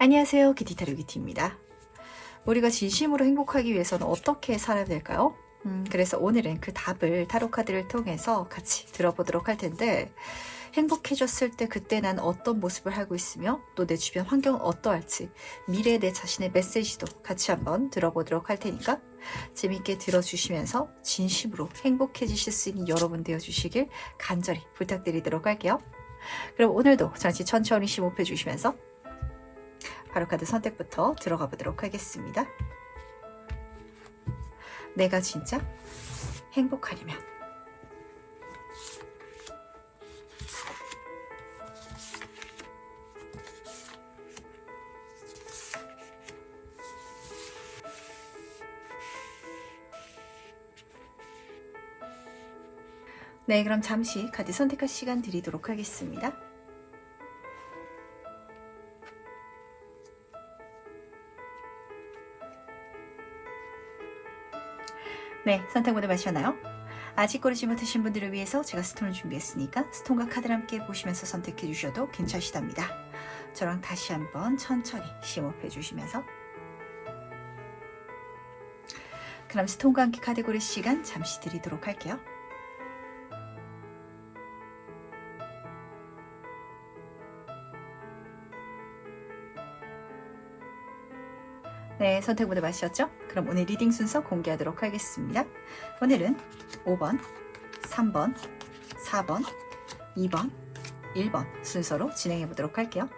안녕하세요. 기티타로 기티입니다. 우리가 진심으로 행복하기 위해서는 어떻게 살아야 될까요? 그래서 오늘은 그 답을 타로 카드를 통해서 같이 들어보도록 할 텐데, 행복해졌을 때 그때 난 어떤 모습을 하고 있으며 또 내 주변 환경은 어떠할지, 미래의 내 자신의 메시지도 같이 한번 들어보도록 할 테니까 재밌게 들어주시면서 진심으로 행복해지실 수 있는 여러분 되어주시길 간절히 부탁드리도록 할게요. 그럼 오늘도 잠시 천천히 심호흡해 주시면서 바로 카드 선택부터 들어가 보도록 하겠습니다. 내가 진짜 행복하려면 네, 그럼 잠시 카드 선택할 시간 드리도록 하겠습니다. 네, 선택 모두 마셨나요? 아직 고르지 못하신 분들을 위해서 제가 스톤을 준비했으니까 스톤과 카드를 함께 보시면서 선택해 주셔도 괜찮으시답니다. 저랑 다시 한번 천천히 심호흡해 주시면서, 그럼 스톤과 함께 카드 고를 시간 잠시 드리도록 할게요. 네, 선택 모두 마셨죠? 그럼 오늘 리딩 순서 공개하도록 하겠습니다. 오늘은 5번, 3번, 4번, 2번, 1번 순서로 진행해 보도록 할게요.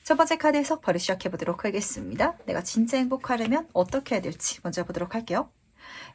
첫 번째 카드 해석 바로 시작해 보도록 하겠습니다. 내가 진짜 행복하려면 어떻게 해야 될지 먼저 보도록 할게요.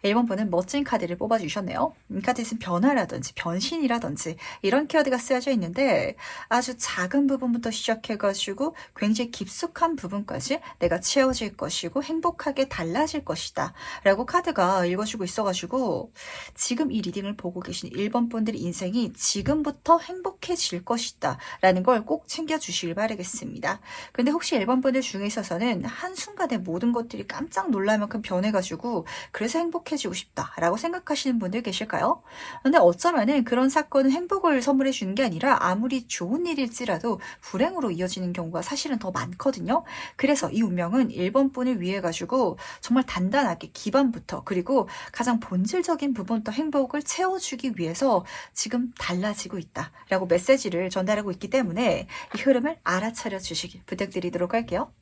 1번 분은 멋진 카드를 뽑아주셨네요. 이 카드에는 변화라든지 변신이라든지 이런 키워드가 쓰여져 있는데, 아주 작은 부분부터 시작해가지고 굉장히 깊숙한 부분까지 내가 채워질 것이고 행복하게 달라질 것이다 라고 카드가 읽어주고 있어가지고, 지금 이 리딩을 보고 계신 1번 분들의 인생이 지금부터 행복해질 것이다 라는 걸 꼭 챙겨주시길 바라겠습니다. 근데 혹시 1번 분들 중에 있어서는 한순간에 모든 것들이 깜짝 놀랄 만큼 변해가지고 그래서 행복해지고 싶다라고 생각하시는 분들 계실까요? 근데 어쩌면은 그런 사건은 행복을 선물해 주는 게 아니라 아무리 좋은 일일지라도 불행으로 이어지는 경우가 사실은 더 많거든요. 그래서 이 운명은 1번 분을 위해 가지고 정말 단단하게 기반부터, 그리고 가장 본질적인 부분부터 행복을 채워주기 위해서 지금 달라지고 있다라고 메시지를 전달하고 있기 때문에 이 흐름을 알아차려 주시길 부탁드리도록 할게요.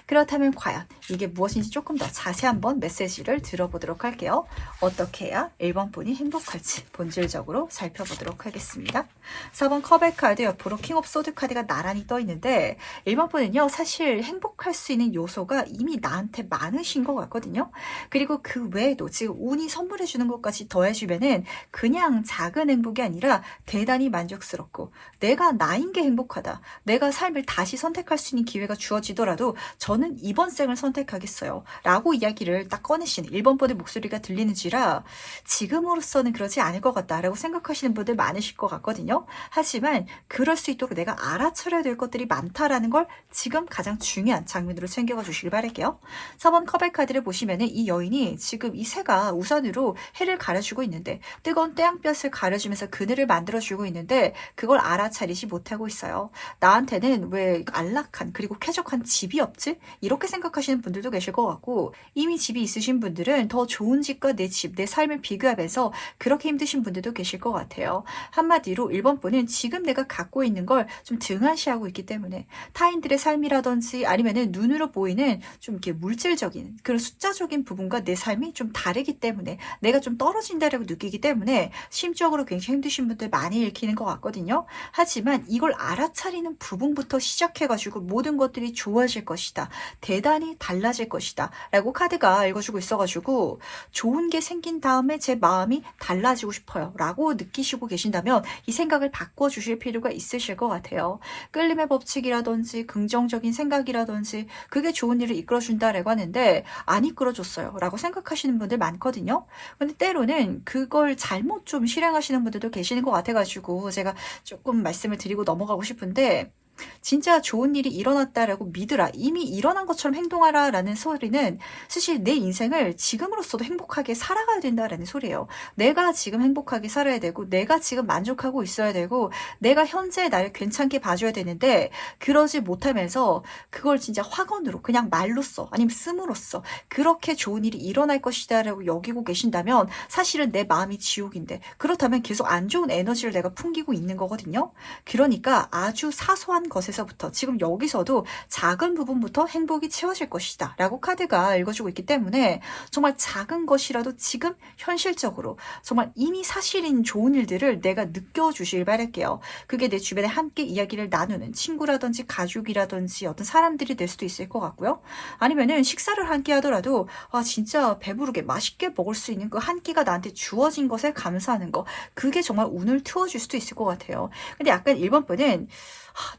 그렇다면 과연 이게 무엇인지 조금 더 자세히 한번 메시지를 들어보도록 할게요. 어떻게 해야 1번 분이 행복할지 본질적으로 살펴보도록 하겠습니다. 4번 컵의 카드 옆으로 킹 오브 소드 카드가 나란히 떠 있는데, 1번 분은요 사실 행복할 수 있는 요소가 이미 나한테 많으신 것 같거든요. 그리고 그 외에도 지금 운이 선물해 주는 것까지 더해주면은 그냥 작은 행복이 아니라 대단히 만족스럽고 내가 나인 게 행복하다, 내가 삶을 다시 선택할 수 있는 기회가 주어지더라도 저는 이번 생을 선택하겠어요 라고 이야기를 딱 꺼내시는 1번 분의 목소리가 들리는지라, 지금으로서는 그러지 않을 것 같다 라고 생각하시는 분들 많으실 것 같거든요. 하지만 그럴 수 있도록 내가 알아차려야 될 것들이 많다라는 걸 지금 가장 중요한 장면으로 챙겨가 주시길 바랄게요. 4번 컵의 카드를 보시면은 이 여인이 지금 이 새가 우산으로 해를 가려주고 있는데, 뜨거운 태양볕을 가려주면서 그늘을 만들어주고 있는데 그걸 알아차리지 못하고 있어요. 나한테는 왜 안락한 그리고 쾌적한 집이 없지? 이렇게 생각하시는 분들도 계실 것 같고, 이미 집이 있으신 분들은 더 좋은 집과 내 집, 내 삶을 비교하면서 그렇게 힘드신 분들도 계실 것 같아요. 한마디로 1번 분은 지금 내가 갖고 있는 걸 좀 등한시하고 있기 때문에 타인들의 삶이라든지 아니면은 눈으로 보이는 좀 이렇게 물질적인 그런 숫자적인 부분과 내 삶이 좀 다르기 때문에 내가 좀 떨어진다라고 느끼기 때문에 심적으로 굉장히 힘드신 분들 많이 읽히는 것 같거든요. 하지만 이걸 알아차리는 부분부터 시작해가지고 모든 것들이 좋아질 것이다, 대단히 달라질 것이다 라고 카드가 읽어주고 있어가지고, 좋은 게 생긴 다음에 제 마음이 달라지고 싶어요 라고 느끼시고 계신다면 이 생각을 바꿔주실 필요가 있으실 것 같아요. 끌림의 법칙이라든지 긍정적인 생각이라든지 그게 좋은 일을 이끌어준다라고 하는데 안 이끌어줬어요 라고 생각하시는 분들 많거든요. 근데 때로는 그걸 잘못 좀 실행하시는 분들도 계시는 것 같아가지고 제가 조금 말씀을 드리고 넘어가고 싶은데, 진짜 좋은 일이 일어났다라고 믿으라. 이미 일어난 것처럼 행동하라 라는 소리는 사실 내 인생을 지금으로서도 행복하게 살아가야 된다라는 소리예요. 내가 지금 행복하게 살아야 되고 내가 지금 만족하고 있어야 되고 내가 현재 나를 괜찮게 봐줘야 되는데 그러지 못하면서 그걸 진짜 확언으로 그냥 말로써 아니면 씀으로써 그렇게 좋은 일이 일어날 것이다 라고 여기고 계신다면 사실은 내 마음이 지옥인데 그렇다면 계속 안 좋은 에너지를 내가 풍기고 있는 거거든요. 그러니까 아주 사소한 것에서부터 지금 여기서도 작은 부분부터 행복이 채워질 것이다 라고 카드가 읽어주고 있기 때문에 정말 작은 것이라도 지금 현실적으로 정말 이미 사실인 좋은 일들을 내가 느껴주길 바랄게요. 그게 내 주변에 함께 이야기를 나누는 친구라든지 가족이라든지 어떤 사람들이 될 수도 있을 것 같고요. 아니면은 식사를 함께 하더라도 아 진짜 배부르게 맛있게 먹을 수 있는 그 한 끼가 나한테 주어진 것에 감사하는 거 그게 정말 운을 트워줄 수도 있을 것 같아요. 근데 약간 1번 분은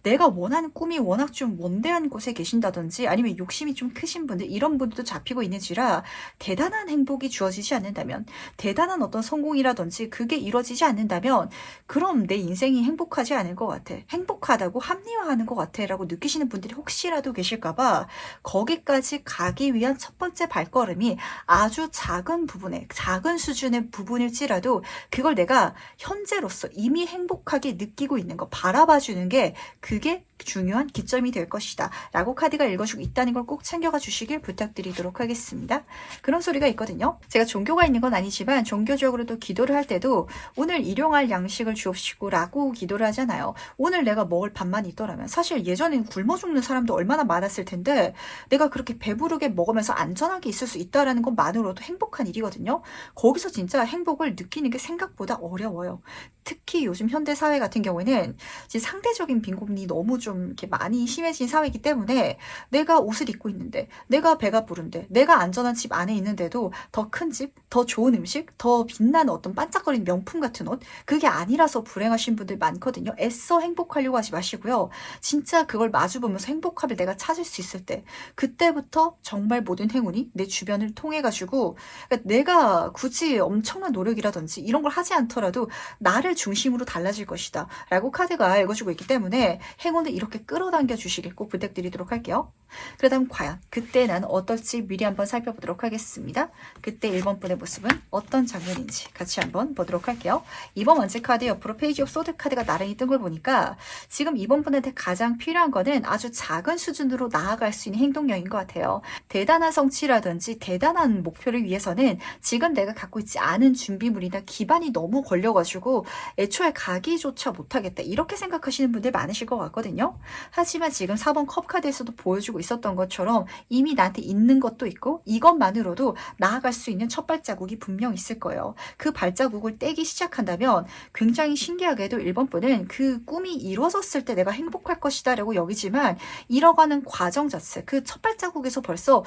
내가 원하는 꿈이 워낙 좀 원대한 곳에 계신다든지 아니면 욕심이 좀 크신 분들 이런 분들도 잡히고 있는지라 대단한 행복이 주어지지 않는다면 대단한 어떤 성공이라든지 그게 이루어지지 않는다면 그럼 내 인생이 행복하지 않을 것 같아. 행복하다고 합리화하는 것 같아 라고 느끼시는 분들이 혹시라도 계실까봐 거기까지 가기 위한 첫 번째 발걸음이 아주 작은 부분에 작은 수준의 부분일지라도 그걸 내가 현재로서 이미 행복하게 느끼고 있는 거 바라봐주는 게 그게 중요한 기점이 될 것이다 라고 카드가 읽어주고 있다는 걸 꼭 챙겨가 주시길 부탁드리도록 하겠습니다. 그런 소리가 있거든요. 제가 종교가 있는 건 아니지만 종교적으로도 기도를 할 때도 오늘 일용할 양식을 주옵시고 라고 기도를 하잖아요. 오늘 내가 먹을 밥만 있더라면 사실 예전엔 굶어 죽는 사람도 얼마나 많았을 텐데 내가 그렇게 배부르게 먹으면서 안전하게 있을 수 있다는 것만으로도 행복한 일이거든요. 거기서 진짜 행복을 느끼는 게 생각보다 어려워요. 특히 요즘 현대 사회 같은 경우에는 이제 상대적인 빈곤이 너무 좀 이렇게 많이 심해진 사회이기 때문에 내가 옷을 입고 있는데 내가 배가 부른데 내가 안전한 집 안에 있는데도 더 큰 집, 더 좋은 음식, 더 빛나는 어떤 반짝거리는 명품 같은 옷 그게 아니라서 불행하신 분들 많거든요. 애써 행복하려고 하지 마시고요. 진짜 그걸 마주보면서 행복함을 내가 찾을 수 있을 때 그때부터 정말 모든 행운이 내 주변을 통해 가지고 그러니까 내가 굳이 엄청난 노력이라든지 이런 걸 하지 않더라도 나를 중심으로 달라질 것이다 라고 카드가 읽어주고 있기 때문에 행운을 이렇게 끌어당겨 주시길 꼭 부탁드리도록 할게요. 그렇다면 과연 그때 난 어떨지 미리 한번 살펴보도록 하겠습니다. 그때 1번 분의 모습은 어떤 장면인지 같이 한번 보도록 할게요. 2번 번째 카드 옆으로 페이지 오브 소드 카드가 나란히 뜬 걸 보니까 지금 2번 분한테 가장 필요한 거는 아주 작은 수준으로 나아갈 수 있는 행동력인 것 같아요. 대단한 성취라든지 대단한 목표를 위해서는 지금 내가 갖고 있지 않은 준비물이나 기반이 너무 걸려가지고 애초에 가기조차 못하겠다 이렇게 생각하시는 분들 많으실 것 같거든요. 하지만 지금 4번 컵 카드에서도 보여주고 있었던 것처럼 이미 나한테 있는 것도 있고 이것만으로도 나아갈 수 있는 첫 발자국이 분명 있을 거예요. 그 발자국을 떼기 시작한다면 굉장히 신기하게도 1번 분은 그 꿈이 이루어졌을 때 내가 행복할 것이다 라고 여기지만 이뤄가는 과정 자체 그 첫 발자국에서 벌써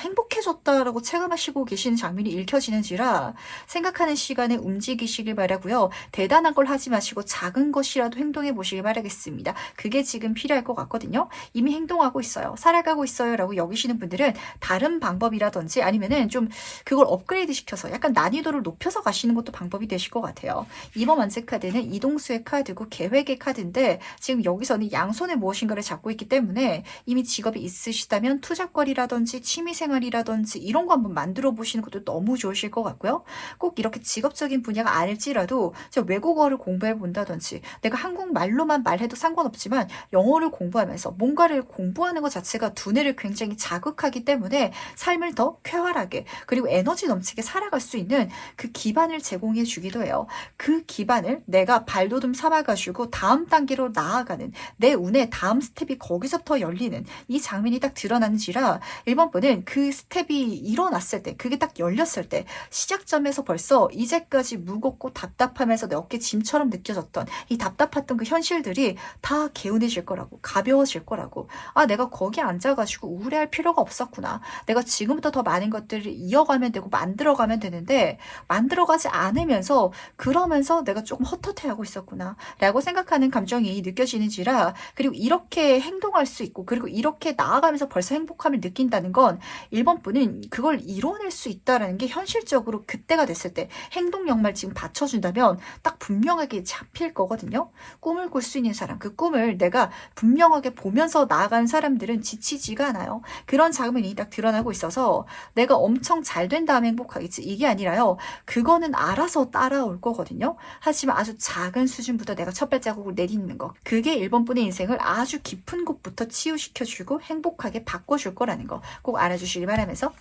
행복해졌다라고 체감하시고 계시는 장면이 읽혀지는지라 생각하는 시간에 움직이시길 바라고요. 대단한 걸 하지 마시고 작은 것이라도 행동해 보시길 바라겠습니다. 그게 지금 필요할 것 같거든요. 이미 행동하고 있어요. 살아가고 있어요 라고 여기시는 분들은 다른 방법이라든지 아니면은 좀 그걸 업그레이드 시켜서 약간 난이도를 높여서 가시는 것도 방법이 되실 것 같아요. 2번 만세 카드는 이동수의 카드고 계획의 카드인데 지금 여기서는 양손에 무엇인가를 잡고 있기 때문에 이미 직업이 있으시다면 투자거리라든지 취미생활이라든지 이런 거 한번 만들어 보시는 것도 너무 좋으실 것 같고요. 꼭 이렇게 직업적인 분야가 아닐지라도 외국어를 공부해 본다든지 내가 한국말로만 말해도 상관없지만 영어를 공부하면서 뭔가를 공부하는 것 자체가 두뇌를 굉장히 자극하기 때문에 삶을 더 쾌활하게 그리고 에너지 넘치게 살아갈 수 있는 그 기반을 제공해 주기도 해요. 그 기반을 내가 발돋움 삼아가지고 다음 단계로 나아가는 내 운의 다음 스텝이 거기서부터 열리는 이 장면이 딱 드러나는지라 1번 분은 그 스텝이 일어났을 때 그게 딱 열렸을 때 시작점에서 벌써 이제까지 무겁고 답답하면서 내 어깨 짐처럼 느껴졌던 이 답답했던 그 현실들이 다 개운해질 거라고 가벼워질 거라고 내가 거기 앉아가지고 우울해할 필요가 없었구나. 내가 지금부터 더 많은 것들을 이어가면 되고 만들어가면 되는데 만들어가지 않으면서 그러면서 내가 조금 헛헛해하고 있었구나 라고 생각하는 감정이 느껴지는지라 그리고 이렇게 행동할 수 있고 그리고 이렇게 나아가면서 벌써 행복함을 느낀다는 건 1번 분은 그걸 이뤄낼 수 있다는 게 현실적으로 그때가 됐을 때 행동력만 지금 받쳐준다면 딱 분명하게 잡힐 거거든요. 꿈을 꿀 수 있는 사람 그 꿈을 부분을 내가 분명하게 보면서 나아가는 사람들은 지치지가 않아요. 그런 장면이 딱 드러나고 있어서 내가 엄청 잘 된 다음에 행복하겠지 이게 아니라요. 그거는 알아서 따라올 거거든요. 하지만 아주 작은 수준부터 내가 첫 발자국을 내딛는 거, 그게 1번 분의 인생을 아주 깊은 곳부터 치유시켜주고 행복하게 바꿔줄 거라는 거 꼭 알아주시기 바라면서,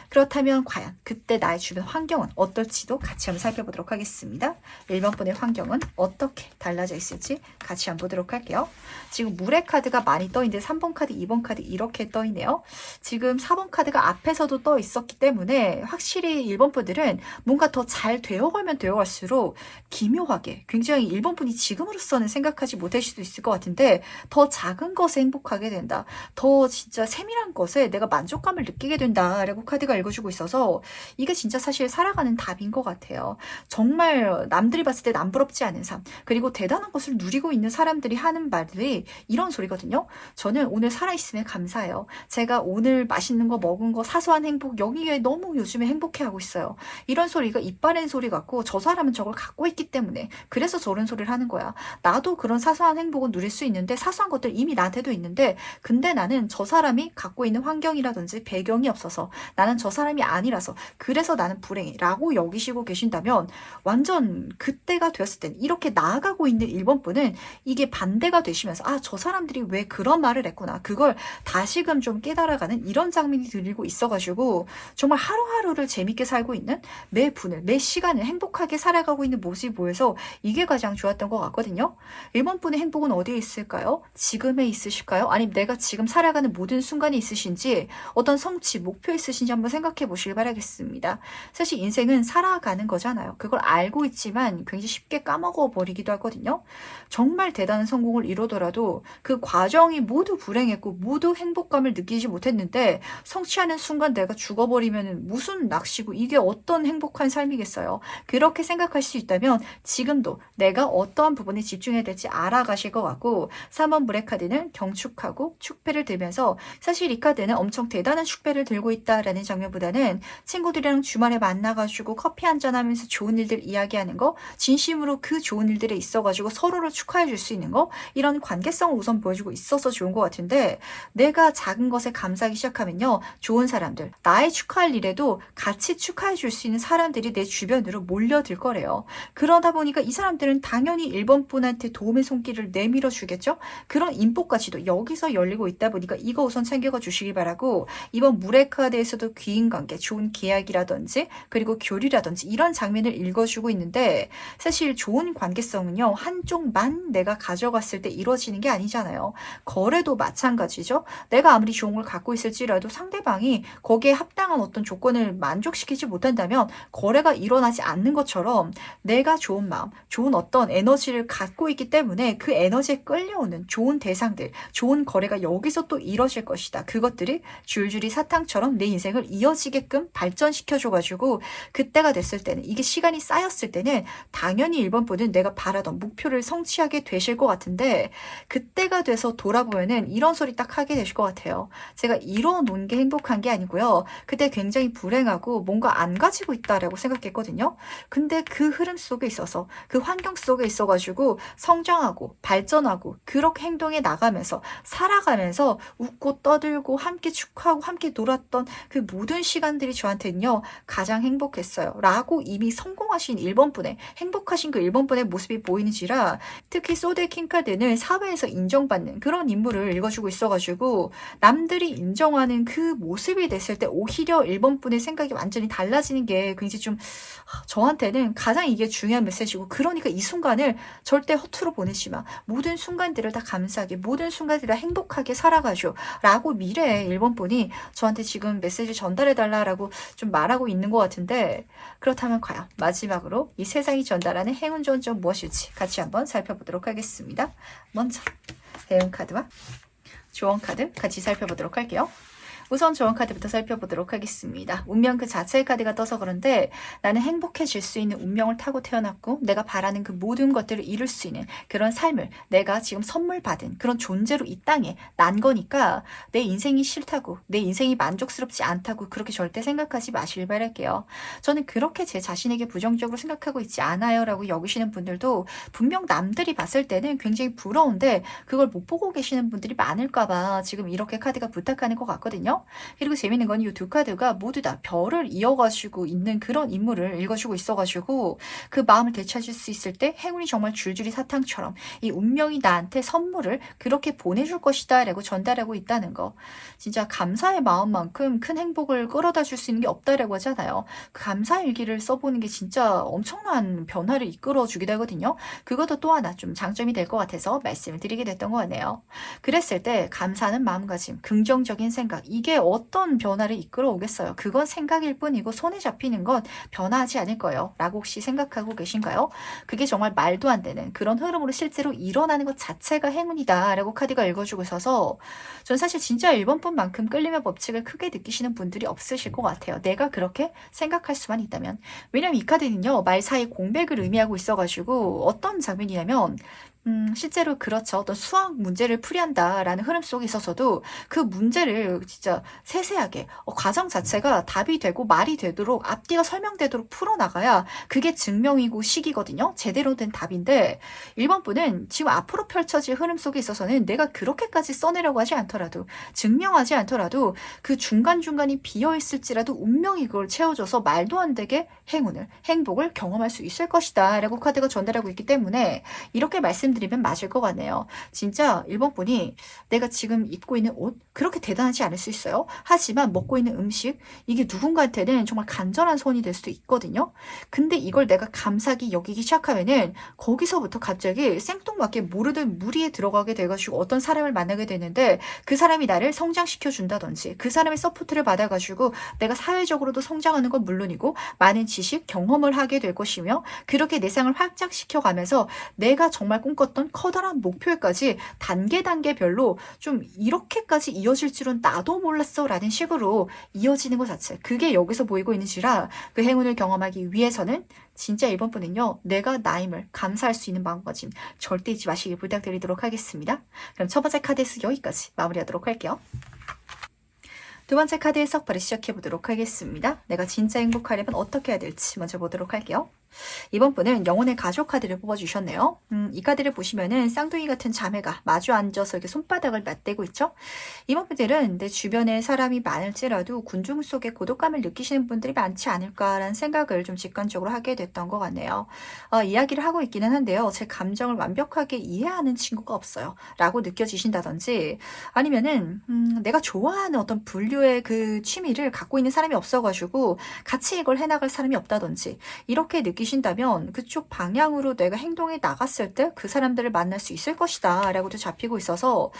그렇다면 과연 그때 나의 주변 환경은 어떨지도 같이 한번 살펴보도록 하겠습니다. 1번 분의 환경은 어떻게 달라져 있을지 같이 한번 보도록 할게요. 지금 물의 카드가 많이 떠 있는데 3번 카드, 2번 카드 이렇게 떠 있네요. 지금 4번 카드가 앞에서도 떠 있었기 때문에 확실히 1번 분들은 뭔가 더 잘 되어가면 되어갈수록 기묘하게 굉장히 1번 분이 지금으로서는 생각하지 못할 수도 있을 것 같은데 더 작은 것에 행복하게 된다. 더 진짜 세밀한 것에 내가 만족감을 느끼게 된다라고 카드가 읽어주고 있어서 이게 진짜 사실 살아가는 답인 것 같아요. 정말 남들이 봤을 때 남부럽지 않은 삶, 그리고 대단한 것을 누리고 있는 사람들이 하는 말들이 이런 소리거든요. 저는 오늘 살아있음에 감사해요. 제가 오늘 맛있는 거 먹은 거 사소한 행복 여기에 너무 요즘에 행복해하고 있어요. 이런 소리가 이빨엔 소리 같고 저 사람은 저걸 갖고 있기 때문에 그래서 저런 소리를 하는 거야. 나도 그런 사소한 행복은 누릴 수 있는데 사소한 것들 이미 나한테도 있는데 근데 나는 저 사람이 갖고 있는 환경이라든지 배경이 없어서 나는 저 사람이 아니라서 그래서 나는 불행이라고 여기시고 계신다면 완전 그때가 되었을 땐 이렇게 나아가고 있는 1번 분은 이게 반대가 되시면서 아, 저 사람들이 왜 그런 말을 했구나. 그걸 다시금 좀 깨달아가는 이런 장면이 들리고 있어가지고 정말 하루하루를 재밌게 살고 있는 매 분을, 매 시간을 행복하게 살아가고 있는 모습이 보여서 이게 가장 좋았던 것 같거든요. 1번 분의 행복은 어디에 있을까요? 지금에 있으실까요? 아니면 내가 지금 살아가는 모든 순간이 있으신지 어떤 성취, 목표 있으신지 한번 생각해 보시길 바라겠습니다. 사실 인생은 살아가는 거잖아요. 그걸 알고 있지만 굉장히 쉽게 까먹어 버리기도 하거든요. 정말 대단한 성공을 이루더라도 그 과정이 모두 불행했고 모두 행복감을 느끼지 못했는데 성취하는 순간 내가 죽어버리면 무슨 낚시고 이게 어떤 행복한 삶이겠어요. 그렇게 생각할 수 있다면 지금도 내가 어떠한 부분에 집중해야 될지 알아가실 것 같고 3번 물의 카드는 경축하고 축배를 들면서 사실 이 카드는 엄청 대단한 축배를 들고 있다라는 장면보다는 친구들이랑 주말에 만나가지고 커피 한잔 하면서 좋은 일들 이야기하는 거, 진심으로 그 좋은 일들에 있어가지고 서로를 축하해 줄 수 있는 거, 이런 관계성을 우선 보여주고 있어서 좋은 것 같은데 내가 작은 것에 감사하기 시작하면요, 좋은 사람들, 나의 축하할 일에도 같이 축하해 줄 수 있는 사람들이 내 주변으로 몰려들 거래요. 그러다 보니까 이 사람들은 당연히 1번 분한테 도움의 손길을 내밀어 주겠죠. 그런 인복까지도 여기서 열리고 있다 보니까 이거 우선 챙겨가 주시기 바라고, 이번 물의 카드에서도 귀인관계, 좋은 계약이라든지 그리고 교류라든지 이런 장면을 읽어주고 있는데 사실 좋은 관계성은요, 한쪽만 내가 가져갔을 때 이루어지는 게 아니잖아요. 거래도 마찬가지죠. 내가 아무리 좋은 걸 갖고 있을지라도 상대방이 거기에 합당한 어떤 조건을 만족시키지 못한다면 거래가 일어나지 않는 것처럼 내가 좋은 마음, 좋은 어떤 에너지를 갖고 있기 때문에 그 에너지에 끌려오는 좋은 대상들, 좋은 거래가 여기서 또 이뤄질 것이다. 그것들이 줄줄이 사탕처럼 내 인생을 이어지게끔 발전시켜줘가지고 그때가 됐을 때는, 이게 시간이 쌓였을 때는 당연히 1번 분은 내가 바라던 목표를 성취하게 되실 것 같은데 그때가 돼서 돌아보면은 이런 소리 딱 하게 되실 것 같아요. 제가 이뤄놓은 게 행복한 게 아니고요. 그때 굉장히 불행하고 뭔가 안 가지고 있다라고 생각했거든요. 근데 그 흐름 속에 있어서, 그 환경 속에 있어가지고 성장하고 발전하고 그렇게 행동해 나가면서 살아가면서 웃고 떠들고 함께 축하하고 함께 놀았던 그 모든 시간들이 저한테는요 가장 행복했어요 라고 이미 성공하신 1번 분의, 행복하신 그 1번 분의 모습이 보이는지라, 특히 소드의 킹카드는 사회에서 인정받는 그런 인물을 읽어주고 있어가지고 남들이 인정하는 그 모습이 됐을 때 오히려 1번 분의 생각이 완전히 달라지는 게 굉장히 좀 저한테는 가장 이게 중요한 메시지고, 그러니까 이 순간을 절대 허투루 보내지 마. 모든 순간들을 다 감사하게, 모든 순간들을 다 행복하게 살아가죠 라고 미래에 1번 분이 저한테 지금 메시지 전달해달라고 좀 말하고 있는 것 같은데, 그렇다면 과연 마지막으로 이 세상이 전달하는 행운 좋은 점 무엇일지 같이 한번 살펴보도록 하겠습니다. 먼저 행운 카드와 조언 카드 같이 살펴보도록 할게요. 우선 좋은 카드부터 살펴보도록 하겠습니다. 운명 그 자체의 카드가 떠서 그런데 나는 행복해질 수 있는 운명을 타고 태어났고 내가 바라는 그 모든 것들을 이룰 수 있는 그런 삶을 내가 지금 선물 받은 그런 존재로 이 땅에 난 거니까 내 인생이 싫다고 내 인생이 만족스럽지 않다고 그렇게 절대 생각하지 마시길 바랄게요. 저는 그렇게 제 자신에게 부정적으로 생각하고 있지 않아요 라고 여기시는 분들도 분명 남들이 봤을 때는 굉장히 부러운데 그걸 못 보고 계시는 분들이 많을까봐 지금 이렇게 카드가 부탁하는 것 같거든요. 그리고 재밌는 건 이 두 카드가 모두 다 별을 이어가지고 있는 그런 인물을 읽어주고 있어가지고 그 마음을 되찾을 수 있을 때 행운이 정말 줄줄이 사탕처럼 이 운명이 나한테 선물을 그렇게 보내줄 것이다 라고 전달하고 있다는 거. 진짜 감사의 마음만큼 큰 행복을 끌어다 줄 수 있는 게 없다라고 하잖아요. 그 감사 일기를 써보는 게 진짜 엄청난 변화를 이끌어 주기도 하거든요. 그것도 또 하나 좀 장점이 될 것 같아서 말씀을 드리게 됐던 것 같네요. 그랬을 때 감사하는 마음가짐, 긍정적인 생각, 이게 어떤 변화를 이끌어 오겠어요. 그건 생각일 뿐이고 손에 잡히는 건 변화하지 않을 거예요. 라고 혹시 생각하고 계신가요? 그게 정말 말도 안 되는 그런 흐름으로 실제로 일어나는 것 자체가 행운이다 라고 카드가 읽어주고 있어서 전 사실 진짜 1번뿐만큼 끌림의 법칙을 크게 느끼시는 분들이 없으실 것 같아요. 내가 그렇게 생각할 수만 있다면. 왜냐면 이 카드는요. 말 사이 공백을 의미하고 있어가지고 어떤 장면이냐면 실제로 그렇죠. 어떤 수학 문제를 풀이한다라는 흐름 속에 있어서도 그 문제를 진짜 세세하게 과정 자체가 답이 되고 말이 되도록 앞뒤가 설명되도록 풀어나가야 그게 증명이고 식이거든요. 제대로 된 답인데 1번 분은 지금 앞으로 펼쳐질 흐름 속에 있어서는 내가 그렇게까지 써내려고 하지 않더라도 증명하지 않더라도 그 중간중간이 비어있을지라도 운명이 그걸 채워줘서 말도 안 되게 행복을 경험할 수 있을 것이다 라고 카드가 전달하고 있기 때문에 이렇게 말씀드리면 맞을 것 같네요. 진짜 1번 분이 내가 지금 입고 있는 옷 그렇게 대단하지 않을 수 있어요. 하지만 먹고 있는 음식 이게 누군가한테는 정말 간절한 소원이 될 수도 있거든요. 근데 이걸 내가 감사하게 여기기 시작하면은 거기서부터 갑자기 생뚱맞게 모르던 무리에 들어가게 돼가지고 어떤 사람을 만나게 되는데 그 사람이 나를 성장시켜 준다든지 그 사람의 서포트를 받아가지고 내가 사회적으로도 성장하는 건 물론이고 많은 지식, 경험을 하게 될 것이며 그렇게 내 삶을 확장시켜 가면서 내가 정말 꿈꿨던 커다란 목표에까지 단계별로 좀 이렇게까지 이어질 줄은 나도 몰랐어 라는 식으로 이어지는 것 자체 그게 여기서 보이고 있는지라 그 행운을 경험하기 위해서는 진짜 1번 분은요. 내가 나임을 감사할 수 있는 마음가짐 절대 잊지 마시길 부탁드리도록 하겠습니다. 그럼 첫 번째 카드에서 여기까지 마무리하도록 할게요. 두 번째 카드 해석 바로 시작해보도록 하겠습니다. 내가 진짜 행복하려면 어떻게 해야 될지 먼저 보도록 할게요. 이번 분은 영혼의 가족 카드를 뽑아주셨네요. 이 카드를 보시면은 쌍둥이 같은 자매가 마주 앉아서 이렇게 손바닥을 맞대고 있죠. 이번 분들은 내 주변에 사람이 많을지라도 군중 속에 고독감을 느끼시는 분들이 많지 않을까라는 생각을 좀 직관적으로 하게 됐던 것 같네요. 이야기를 하고 있기는 한데요. 제 감정을 완벽하게 이해하는 친구가 없어요. 라고 느껴지신다든지 아니면은 내가 좋아하는 어떤 분류의 그 취미를 갖고 있는 사람이 없어가지고 같이 이걸 해나갈 사람이 없다든지 이렇게 느끼신다면 그쪽 방향으로 내가 행동에 나갔을 때 그 사람들을 만날 수 있을 것이다 라고도 잡히고 있어서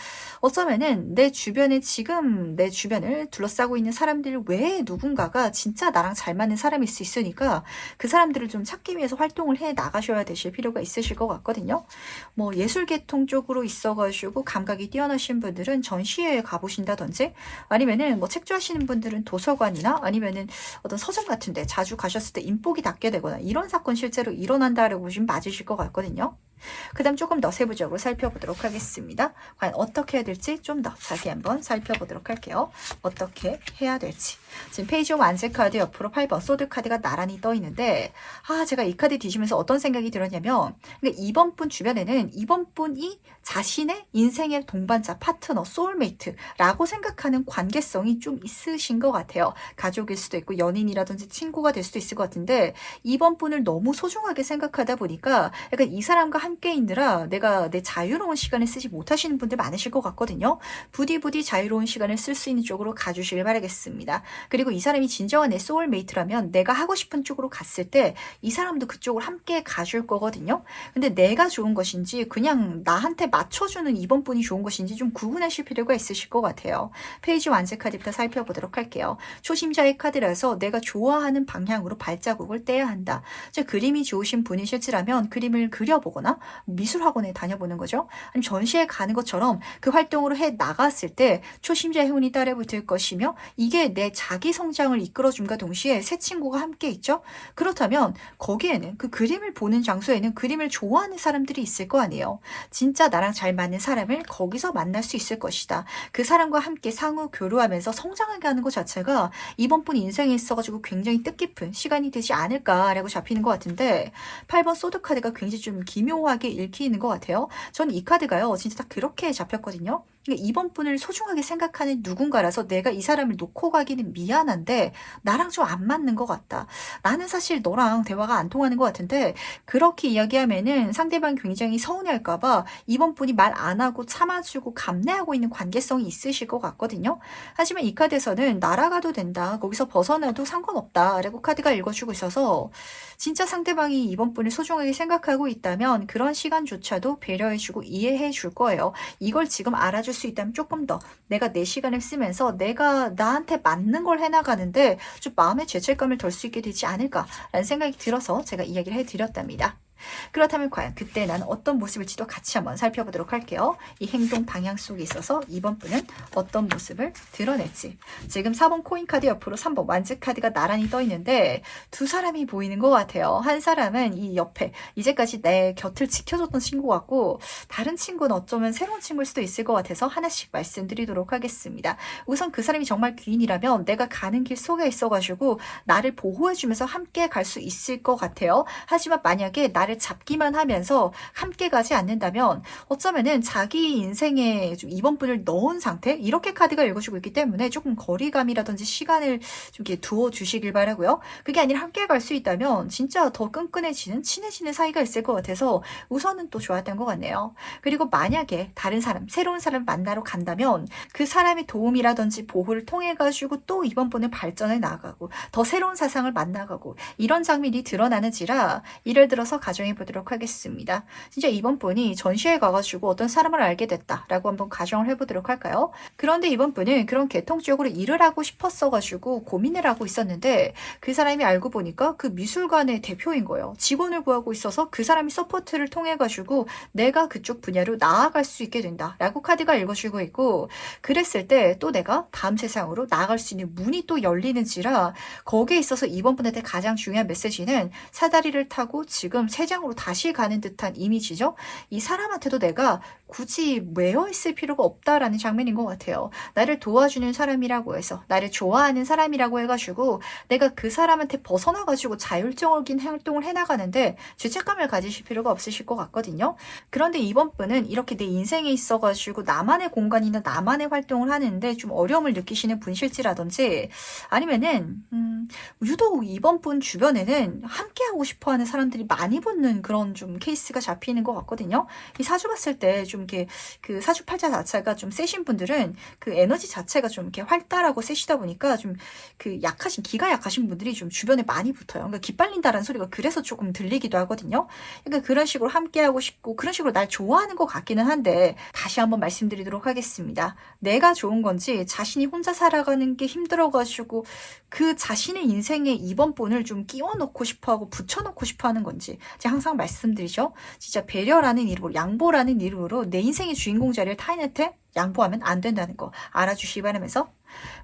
어쩌면은 내 주변에 지금 내 주변을 둘러싸고 있는 사람들 외에 누군가가 진짜 나랑 잘 맞는 사람일 수 있으니까 그 사람들을 좀 찾기 위해서 활동을 해 나가셔야 되실 필요가 있으실 것 같거든요. 뭐 예술 계통 쪽으로 있어가지고 감각이 뛰어나신 분들은 전시회에 가보신다든지 아니면은 뭐 책 좋아하시는 분들은 도서관이나 아니면은 어떤 서점 같은데 자주 가셨을 때 인복이 닿게 되거나 이런 사건 실제로 일어난다라고 보시면 맞으실 것 같거든요. 그 다음 조금 더 세부적으로 살펴보도록 하겠습니다. 과연 어떻게 해야 될지 좀 더 자세히 한번 살펴보도록 할게요. 어떻게 해야 될지. 지금 페이지 오브 안제 카드 옆으로 8번 소드 카드가 나란히 떠 있는데 제가 이 카드 뒤지면서 어떤 생각이 들었냐면 그러니까 이번 분 주변에는 이번 분이 자신의 인생의 동반자, 파트너, 소울메이트라고 생각하는 관계성이 좀 있으신 것 같아요. 가족일 수도 있고 연인이라든지 친구가 될 수도 있을 것 같은데 이번 분을 너무 소중하게 생각하다 보니까 약간 이 사람과 함께 있느라 내가 내 자유로운 시간을 쓰지 못하시는 분들 많으실 것 같거든요. 부디 자유로운 시간을 쓸 수 있는 쪽으로 가주시길 바라겠습니다. 그리고 이 사람이 진정한 내 소울메이트라면 내가 하고 싶은 쪽으로 갔을 때 이 사람도 그쪽으로 함께 가줄 거거든요. 근데 내가 좋은 것인지 그냥 나한테 맞춰주는 이번 분이 좋은 것인지 좀 구분하실 필요가 있으실 것 같아요. 페이지 완제 카드부터 살펴보도록 할게요. 초심자의 카드라서 내가 좋아하는 방향으로 발자국을 떼야 한다. 즉 그림이 좋으신 분이실지라면 그림을 그려보거나 미술학원에 다녀보는 거죠. 아니면 전시회 가는 것처럼 그 활동으로 해 나갔을 때 초심자 행운이 따라 붙을 것이며 이게 내 자기 성장을 이끌어줌과 동시에 새 친구가 함께 있죠. 그렇다면 거기에는 그 그림을 보는 장소에는 그림을 좋아하는 사람들이 있을 거 아니에요. 진짜 나랑 잘 맞는 사람을 거기서 만날 수 있을 것이다. 그 사람과 함께 상호 교류하면서 성장하게 하는 것 자체가 이번 분 인생에 있어가지고 굉장히 뜻깊은 시간이 되지 않을까라고 잡히는 것 같은데 8번 소드 카드가 굉장히 좀 기묘하게 읽히는 것 같아요. 저는 이 카드가요. 진짜 딱 그렇게 잡혔거든요. 그러니까 이번 분을 소중하게 생각하는 누군가라서 내가 이 사람을 놓고 가기는 미안한데 나랑 좀 안 맞는 것 같다. 나는 사실 너랑 대화가 안 통하는 것 같은데 그렇게 이야기하면은 상대방이 굉장히 서운해할까봐 이번 분이 말 안 하고 참아주고 감내하고 있는 관계성이 있으실 것 같거든요. 하지만 이 카드에서는 날아가도 된다. 거기서 벗어나도 상관없다. 라고 카드가 읽어주고 있어서 진짜 상대방이 이번 분을 소중하게 생각하고 있다면 그런 시간조차도 배려해주고 이해해줄 거예요. 이걸 지금 알아줄 수 있다면 조금 더 내가 내 시간을 쓰면서 내가 나한테 맞는 걸 해나가는데 좀 마음의 죄책감을 덜 수 있게 되지 않을까라는 생각이 들어서 제가 이야기를 해드렸답니다. 그렇다면 과연 그때 나는 어떤 모습일지도 같이 한번 살펴보도록 할게요. 이 행동 방향 속에 있어서 이번 분은 어떤 모습을 드러낼지. 지금 4번 코인 카드 옆으로 3번 완즈 카드가 나란히 떠 있는데 두 사람이 보이는 것 같아요. 한 사람은 이 옆에 이제까지 내 곁을 지켜줬던 친구 같고 다른 친구는 어쩌면 새로운 친구일 수도 있을 것 같아서 하나씩 말씀드리도록 하겠습니다. 우선 그 사람이 정말 귀인이라면 내가 가는 길 속에 있어가지고 나를 보호해주면서 함께 갈 수 있을 것 같아요. 하지만 만약에 나를 잡기만 하면서 함께 가지 않는다면 어쩌면은 자기 인생에 좀 이번 분을 넣은 상태 이렇게 카드가 읽어주고 있기 때문에 조금 거리감이라든지 시간을 좀 이렇게 두어 주시길 바라고요. 그게 아니라 함께 갈 수 있다면 진짜 더 끈끈해지는 친해지는 사이가 있을 것 같아서 우선은 또 좋았던 것 같네요. 그리고 만약에 다른 사람 새로운 사람 만나러 간다면 그 사람의 도움이라든지 보호를 통해 가지고 또 이번 분을 발전해 나가고 더 새로운 사상을 만나가고 이런 장면이 드러나는지라 예를 들어서 가정해 보도록 하겠습니다. 진짜 이번 분이 전시회 가가지고 어떤 사람을 알게 됐다라고 한번 가정을 해보도록 할까요? 그런데 이번 분은 그런 계통적으로 일을 하고 싶었어가지고 고민을 하고 있었는데 그 사람이 알고 보니까 그 미술관의 대표인 거예요. 직원을 구하고 있어서 그 사람이 서포트를 통해가지고 내가 그쪽 분야로 나아갈 수 있게 된다라고 카드가 읽어주고 있고 그랬을 때 또 내가 다음 세상으로 나아갈 수 있는 문이 또 열리는지라 거기에 있어서 이번 분한테 가장 중요한 메시지는 사다리를 타고 지금 세장으로 다시 가는 듯한 이미지죠. 이 사람한테도 내가 굳이 매여 있을 필요가 없다라는 장면인 것 같아요. 나를 도와주는 사람이라고 해서 나를 좋아하는 사람이라고 해가지고 내가 그 사람한테 벗어나가지고 자율적인 활동을 해나가는데 죄책감을 가지실 필요가 없으실 것 같거든요. 그런데 이번 분은 이렇게 내 인생에 있어가지고 나만의 공간이나 나만의 활동을 하는데 좀 어려움을 느끼시는 분실지라든지 아니면은 유독 이번 분 주변에는 함께하고 싶어하는 사람들이 많이 붙는 그런 좀 케이스가 잡히는 것 같거든요. 이 사주 봤을 때 좀 이렇게 그 사주팔자 자체가 좀 세신 분들은 그 에너지 자체가 좀 이렇게 활달하고 세시다 보니까 좀 그 기가 약하신 분들이 좀 주변에 많이 붙어요. 그러니까 기빨린다라는 소리가 그래서 조금 들리기도 하거든요. 그러니까 그런 식으로 함께하고 싶고 그런 식으로 날 좋아하는 것 같기는 한데 다시 한번 말씀드리도록 하겠습니다. 내가 좋은 건지 자신이 혼자 살아가는 게 힘들어가지고 그 자신의 인생에 이번 분을 좀 끼워 넣고 싶어하고 붙여넣고 싶어하는 건지 제가 항상 말씀드리죠. 진짜 배려라는 이름으로 양보라는 이름으로 내 인생의 주인공 자리를 타인한테 양보하면 안 된다는 거 알아주시기 바라면서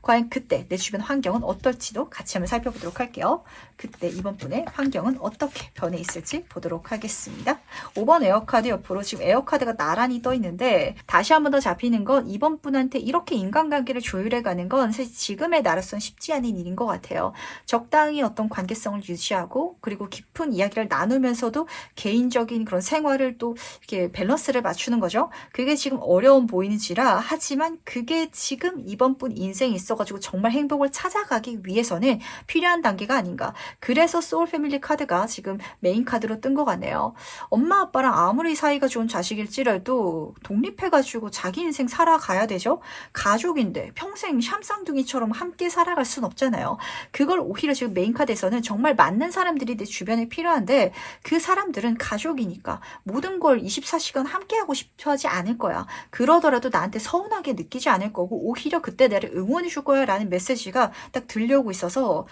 과연 그때 내 주변 환경은 어떨지도 같이 한번 살펴보도록 할게요. 그때 이번 분의 환경은 어떻게 변해 있을지 보도록 하겠습니다. 5번 에어카드 옆으로 지금 에어카드가 나란히 떠 있는데 다시 한번 더 잡히는 건 이번 분한테 이렇게 인간관계를 조율해가는 건 사실 지금의 나로서는 쉽지 않은 일인 것 같아요. 적당히 어떤 관계성을 유지하고 그리고 깊은 이야기를 나누면서도 개인적인 그런 생활을 또 이렇게 밸런스를 맞추는 거죠. 그게 지금 어려운 보이는지라 하지만 그게 지금 이번 분 인생에 있어가지고 정말 행복을 찾아가기 위해서는 필요한 단계가 아닌가. 그래서 소울 패밀리 카드가 지금 메인 카드로 뜬 것 같네요. 엄마 아빠랑 아무리 사이가 좋은 자식일지라도 독립해가지고 자기 인생 살아가야 되죠. 가족인데 평생 샴쌍둥이처럼 함께 살아갈 순 없잖아요. 그걸 오히려 지금 메인 카드에서는 정말 맞는 사람들이 내 주변에 필요한데 그 사람들은 가족이니까 모든 걸 24시간 함께하고 싶어 하지 않을 거야. 그러더라도 나는 나한테 서운하게 느끼지 않을 거고 오히려 그때 나를 응원해 줄 거야 라는 메시지가 딱 들려오고 있어서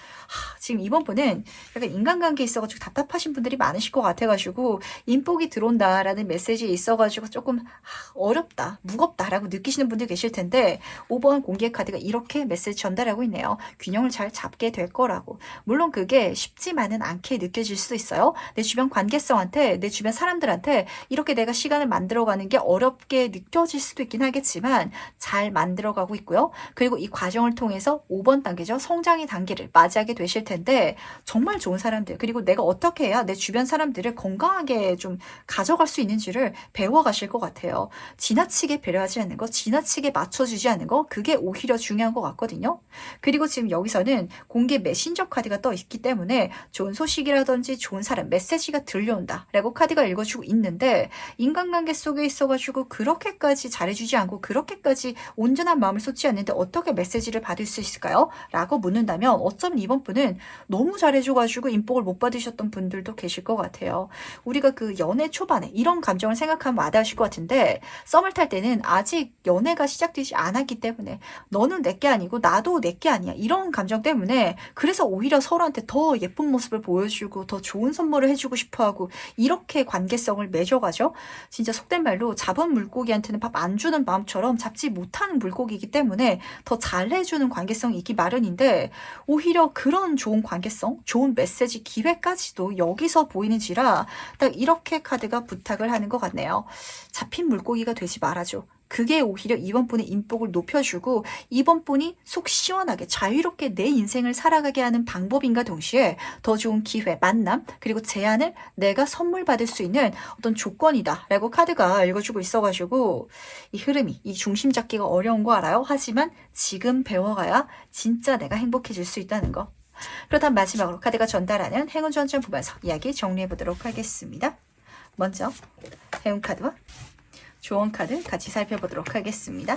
지금 이번 분은 약간 인간관계에 있어가지고 답답하신 분들이 많으실 것 같아가지고 인복이 들어온다라는 메시지에 있어가지고 조금 어렵다, 무겁다라고 느끼시는 분들 계실 텐데 5번 공개 카드가 이렇게 메시지 전달하고 있네요. 균형을 잘 잡게 될 거라고. 물론 그게 쉽지만은 않게 느껴질 수도 있어요. 내 주변 관계성한테, 내 주변 사람들한테 이렇게 내가 시간을 만들어가는 게 어렵게 느껴질 수도 있긴 하겠지만 잘 만들어가고 있고요. 그리고 이 과정을 통해서 5번 단계죠. 성장의 단계를 맞이하게 되실 텐데 정말 좋은 사람들, 그리고 내가 어떻게 해야 내 주변 사람들을 건강하게 좀 가져갈 수 있는지를 배워가실 것 같아요. 지나치게 배려하지 않는 거, 지나치게 맞춰주지 않는 거, 그게 오히려 중요한 것 같거든요. 그리고 지금 여기서는 공개 메신저 카드가 떠 있기 때문에 좋은 소식이라든지 좋은 사람, 메시지가 들려온다 라고 카드가 읽어주고 있는데 인간관계 속에 있어가지고 그렇게까지 잘해주지 않고 그렇게까지 온전한 마음을 쏟지 않는데 어떻게 메시지를 받을 수 있을까요? 라고 묻는다면 어쩌면 이번 분은 너무 잘해줘가지고 인복을 못 받으셨던 분들도 계실 것 같아요. 우리가 그 연애 초반에 이런 감정을 생각하면 와닿으실 것 같은데 썸을 탈 때는 아직 연애가 시작되지 않았기 때문에 너는 내게 아니고 나도 내게 아니야 이런 감정 때문에 그래서 오히려 서로한테 더 예쁜 모습을 보여주고 더 좋은 선물을 해주고 싶어하고 이렇게 관계성을 맺어가죠. 진짜 속된 말로 잡은 물고기한테는 밥 안 주는 마음처럼 잡지 못하는 물고기이기 때문에 더 잘해주는 관계성이 있기 마련인데 오히려 그런 좋은 관계성, 좋은 메시지 기회까지도 여기서 보이는지라 딱 이렇게 카드가 부탁을 하는 것 같네요. 잡힌 물고기가 되지 말아줘. 그게 오히려 이번 분의 인복을 높여주고 이번 분이 속 시원하게 자유롭게 내 인생을 살아가게 하는 방법인가 동시에 더 좋은 기회, 만남, 그리고 제안을 내가 선물 받을 수 있는 어떤 조건이다 라고 카드가 읽어주고 있어가지고 이 흐름이, 이 중심 잡기가 어려운 거 알아요? 하지만 지금 배워가야 진짜 내가 행복해질 수 있다는 거. 그렇다면 마지막으로 카드가 전달하는 행운 전점 보면서 이야기 정리해보도록 하겠습니다. 먼저 행운 카드와 조언 카드 같이 살펴보도록 하겠습니다.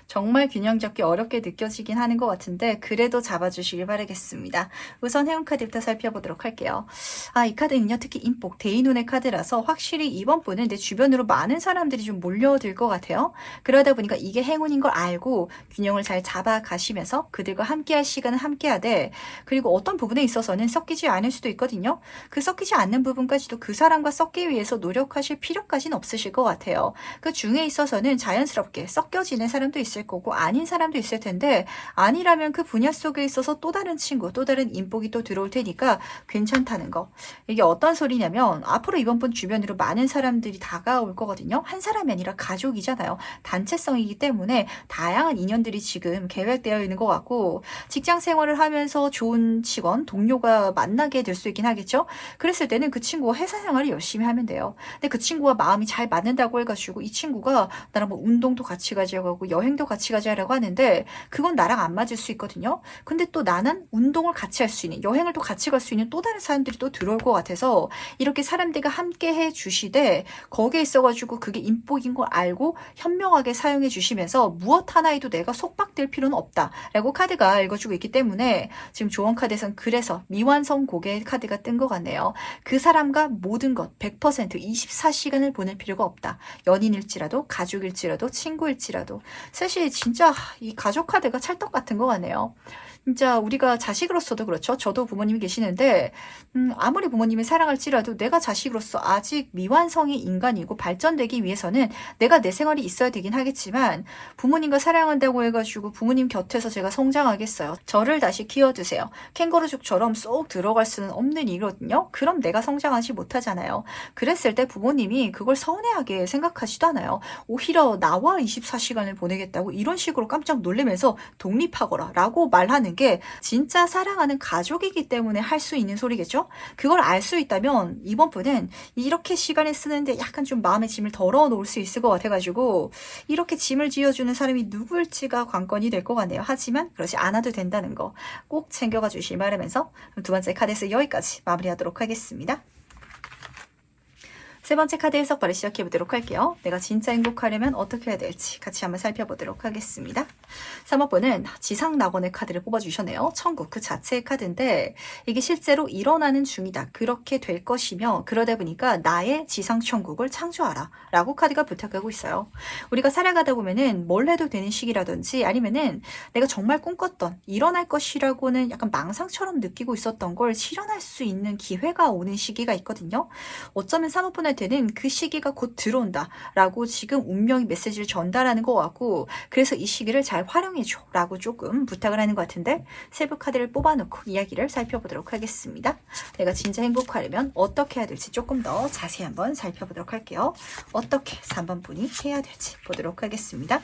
정말 균형 잡기 어렵게 느껴지긴 하는 것 같은데 그래도 잡아주시길 바라겠습니다. 우선 해운 카드부터 살펴보도록 할게요. 이 카드는요. 특히 인복, 대인운의 카드라서 확실히 이번 분은 내 주변으로 많은 사람들이 좀 몰려들 것 같아요. 그러다 보니까 이게 행운인 걸 알고 균형을 잘 잡아가시면서 그들과 함께할 시간은 함께하되 그리고 어떤 부분에 있어서는 섞이지 않을 수도 있거든요. 그 섞이지 않는 부분까지도 그 사람과 섞기 위해서 노력하실 필요까지는 없으실 것 같아요. 그 중에 있어서는 자연스럽게 섞여지는 사람도 있을 거고 아닌 사람도 있을 텐데 아니라면 그 분야 속에 있어서 또 다른 친구, 또 다른 인복이 또 들어올 테니까 괜찮다는 거. 이게 어떤 소리냐면 앞으로 이번 분 주변으로 많은 사람들이 다가올 거거든요. 한 사람이 아니라 가족이잖아요. 단체성이기 때문에 다양한 인연들이 지금 계획되어 있는 것 같고 직장 생활을 하면서 좋은 직원, 동료가 만나게 될 수 있긴 하겠죠. 그랬을 때는 그 친구가 회사 생활을 열심히 하면 돼요. 근데 그 친구와 마음이 잘 맞는다고 해가지고 이 친구가 나랑 뭐 운동도 같이 가져가고 여행도 같이 가자라고 하는데 그건 나랑 안 맞을 수 있거든요. 근데 또 나는 운동을 같이 할 수 있는, 여행을 또 같이 갈 수 있는 또 다른 사람들이 또 들어올 것 같아서 이렇게 사람들과 함께 해 주시되 거기에 있어가지고 그게 인복인 걸 알고 현명하게 사용해 주시면서 무엇 하나에도 내가 속박될 필요는 없다라고 카드가 읽어주고 있기 때문에 지금 조언 카드에선 그래서 미완성 고개 카드가 뜬 것 같네요. 그 사람과 모든 것 100% 24시간을 보낼 필요가 없다. 연인일지라도 가족일지라도 친구일지라도 사실 진짜 이 가족 카드가 찰떡 같은 것 같네요. 진짜 우리가 자식으로서도 그렇죠. 저도 부모님이 계시는데 아무리 부모님이 사랑할지라도 내가 자식으로서 아직 미완성의 인간이고 발전되기 위해서는 내가 내 생활이 있어야 되긴 하겠지만 부모님과 사랑한다고 해가지고 부모님 곁에서 제가 성장하겠어요. 저를 다시 키워주세요. 캥거루족처럼 쏙 들어갈 수는 없는 일이거든요. 그럼 내가 성장하지 못하잖아요. 그랬을 때 부모님이 그걸 서운해하게 생각하지도 않아요. 오히려 나와 24시간을 보내겠다고 이런 식으로 깜짝 놀라면서 독립하거라 라고 말하는 게 진짜 사랑하는 가족이기 때문에 할 수 있는 소리겠죠? 그걸 알 수 있다면 이번 분은 이렇게 시간을 쓰는데 약간 좀 마음의 짐을 덜어 놓을 수 있을 것 같아가지고 이렇게 짐을 지어주는 사람이 누구일지가 관건이 될 것 같네요. 하지만 그러지 않아도 된다는 거 꼭 챙겨가 주시길 바라면서 두 번째 카드에서 여기까지 마무리하도록 하겠습니다. 세 번째 카드 해석바를 시작해 보도록 할게요. 내가 진짜 행복하려면 어떻게 해야 될지 같이 한번 살펴보도록 하겠습니다. 3번은 지상낙원의 카드를 뽑아주셨네요. 천국 그 자체의 카드인데 이게 실제로 일어나는 중이다. 그렇게 될 것이며 그러다 보니까 나의 지상천국을 창조하라 라고 카드가 부탁하고 있어요. 우리가 살아가다 보면은 뭘 해도 되는 시기라든지 아니면은 내가 정말 꿈꿨던 일어날 것이라고는 약간 망상처럼 느끼고 있었던 걸 실현할 수 있는 기회가 오는 시기가 있거든요. 어쩌면 사모분한테는 그 시기가 곧 들어온다 라고 지금 운명이 메시지를 전달하는 것 같고 그래서 이 시기를 잘 활용해줘 라고 조금 부탁을 하는 것 같은데 세부 카드를 뽑아놓고 이야기를 살펴보도록 하겠습니다. 내가 진짜 행복하려면 어떻게 해야 될지 조금 더 자세히 한번 살펴보도록 할게요. 어떻게 3번 분이 해야 될지 보도록 하겠습니다.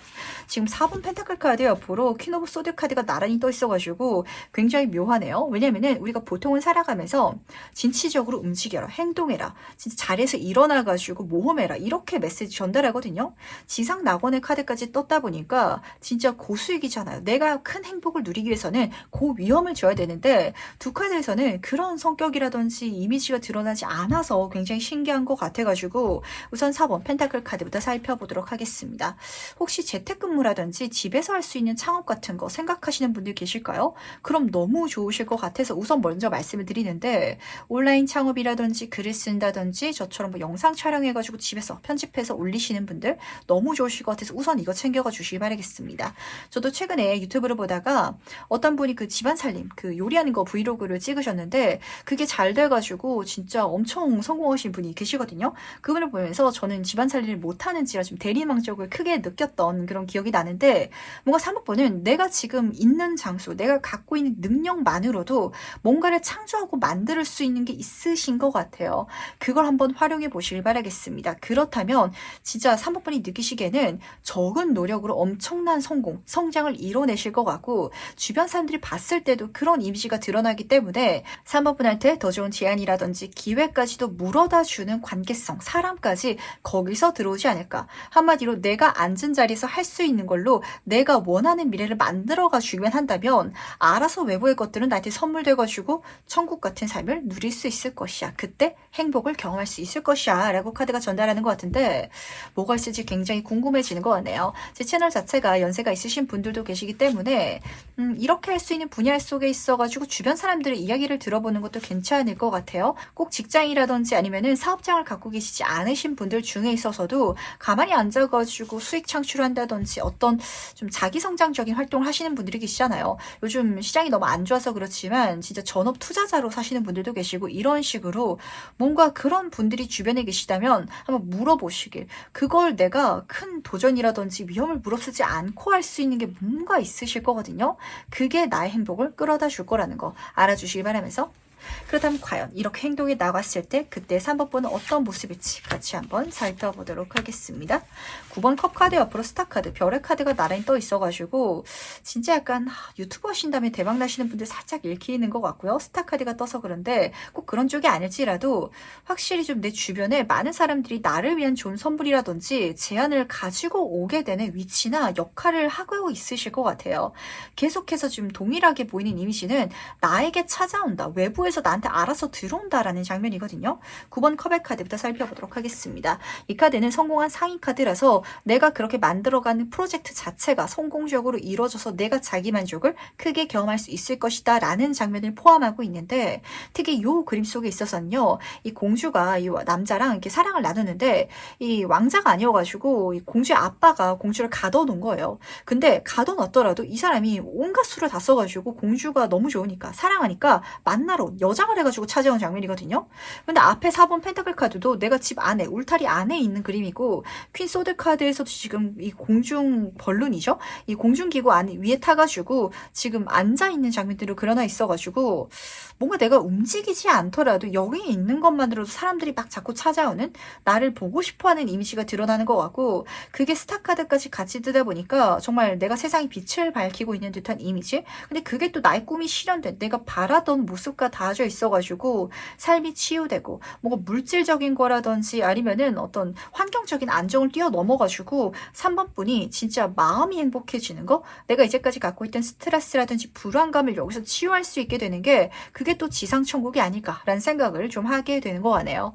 지금 4번 펜타클 카드 옆으로 퀸 오브 소드 카드가 나란히 떠 있어가지고 굉장히 묘하네요. 왜냐면은 우리가 보통은 살아가면서 진취적으로 움직여라, 행동해라, 진짜 자리에서 일어나가지고 모험해라 이렇게 메시지 전달하거든요. 지상 낙원의 카드까지 떴다 보니까 진짜 고수익이잖아요. 내가 큰 행복을 누리기 위해서는 고위험을 줘야 되는데 두 카드에서는 그런 성격이라든지 이미지가 드러나지 않아서 굉장히 신기한 것 같아가지고 우선 4번 펜타클 카드부터 살펴보도록 하겠습니다. 혹시 재택근무라든지 집에서 할 수 있는 창업 같은 거 생각하시는 분들 계실까요? 그럼 너무 좋으실 것 같아서 우선 먼저 말씀을 드리는데 온라인 창업이라든지 글을 쓴다든지 저처럼 뭐 영상 촬영해가지고 집에서 편집해서 올리시는 분들 너무 좋으실 것 같아서 우선 이거 챙겨가 주시기 바라겠습니다. 저도 최근에 유튜브를 보다가 어떤 분이 그 집안 살림 그 요리하는 거 브이로그를 찍으셨는데 그게 잘 돼가지고 진짜 엄청 성공하신 분이 계시거든요. 그분을 보면서 저는 집안 살림을 못하는지라 좀 대리만족을 크게 느꼈던 그런 기억이 나는데 뭔가 사모분은 내가 지금 있는 장소 내가 갖고 있는 능력만으로도 뭔가를 창조하고 만들 수 있는 게 있으신 것 같아요. 그걸 한번 활용해 보시길 바라겠습니다. 그렇다면 진짜 3번분이 느끼시기에는 적은 노력으로 엄청난 성공, 성장을 이뤄내실 것 같고 주변 사람들이 봤을 때도 그런 이미지가 드러나기 때문에 3번분한테 더 좋은 제안이라든지 기회까지도 물어다 주는 관계성, 사람까지 거기서 들어오지 않을까. 한마디로 내가 앉은 자리에서 할 수 있는 걸로 내가 원하는 미래를 만들어가 주기만 한다면 알아서 외부의 것들은 나한테 선물돼가지고 천국 같은 삶을 누릴 수 있을 것이야. 그때 행복을 경험할 수 있을 것이야 라고 카드가 전달하는 것 같은데 뭐가 있을지 굉장히 궁금해지는 것 같네요. 제 채널 자체가 연세가 있으신 분들도 계시기 때문에 이렇게 할 수 있는 분야 속에 있어가지고 주변 사람들의 이야기를 들어보는 것도 괜찮을 것 같아요. 꼭 직장이라든지 아니면은 사업장을 갖고 계시지 않으신 분들 중에 있어서도 가만히 앉아가지고 수익 창출한다든지 어떤 좀 자기 성장적인 활동을 하시는 분들이 계시잖아요. 요즘 시장이 너무 안 좋아서 그렇지만 진짜 전업 투자자로 사시는 분들도 계시고 이런 식으로 뭔가 그런 분들이 주변에 계시다면 한번 물어보시길. 그걸 내가 큰 도전이라든지 위험을 무릅쓰지 않고 할 수 있는 게 뭔가 있으실 거거든요. 그게 나의 행복을 끌어다 줄 거라는 거 알아주시기 바라면서 그렇다면 과연 이렇게 행동에 나갔을 때 그때 3번분은 어떤 모습일지 같이 한번 살펴보도록 하겠습니다. 9번 컵카드 옆으로 스타카드, 별의 카드가 나란히 떠 있어가지고 진짜 약간 유튜브 하신 다음에 대박 나시는 분들 살짝 읽히는 것 같고요. 스타카드가 떠서 그런데 꼭 그런 쪽이 아닐지라도 확실히 좀 내 주변에 많은 사람들이 나를 위한 좋은 선물이라든지 제안을 가지고 오게 되는 위치나 역할을 하고 있으실 것 같아요. 계속해서 지금 동일하게 보이는 이미지는 나에게 찾아온다. 외부에서 나한테 알아서 들어온다라는 장면이거든요. 9번 컵의 카드부터 살펴보도록 하겠습니다. 이 카드는 성공한 상위 카드라서 내가 그렇게 만들어가는 프로젝트 자체가 성공적으로 이루어져서 내가 자기만족을 크게 경험할 수 있을 것이다 라는 장면을 포함하고 있는데 특히 이 그림 속에 있어서는요. 이 공주가 이 남자랑 이렇게 사랑을 나누는데 이 왕자가 아니어가지고 이 공주의 아빠가 공주를 가둬놓은 거예요. 근데 가둬놨더라도 이 사람이 온갖 수를 다 써가지고 공주가 너무 좋으니까 사랑하니까 만나러 여장을 해가지고 찾아온 장면이거든요. 근데 앞에 4번 펜타클 카드도 내가 집 안에 울타리 안에 있는 그림이고 퀸 소드 카드에서도 지금 이 공중 벌룬이죠. 이 공중기구 안에 위에 타가지고 지금 앉아있는 장면들로 그려놔 있어가지고 뭔가 내가 움직이지 않더라도 여기에 있는 것만으로도 사람들이 막 자꾸 찾아오는 나를 보고 싶어하는 이미지가 드러나는 것 같고 그게 스타카드까지 같이 뜨다 보니까 정말 내가 세상에 빛을 밝히고 있는 듯한 이미지. 근데 그게 또 나의 꿈이 실현된 내가 바라던 모습과 다 빠져 있어가지고 삶이 치유되고 뭔가 물질적인 거라든지 아니면은 어떤 환경적인 안정을 뛰어넘어가지고 3번 분이 진짜 마음이 행복해지는 거, 내가 이제까지 갖고 있던 스트레스라든지 불안감을 여기서 치유할 수 있게 되는 게 그게 또 지상천국이 아닐까라는 생각을 좀 하게 되는 것 같네요.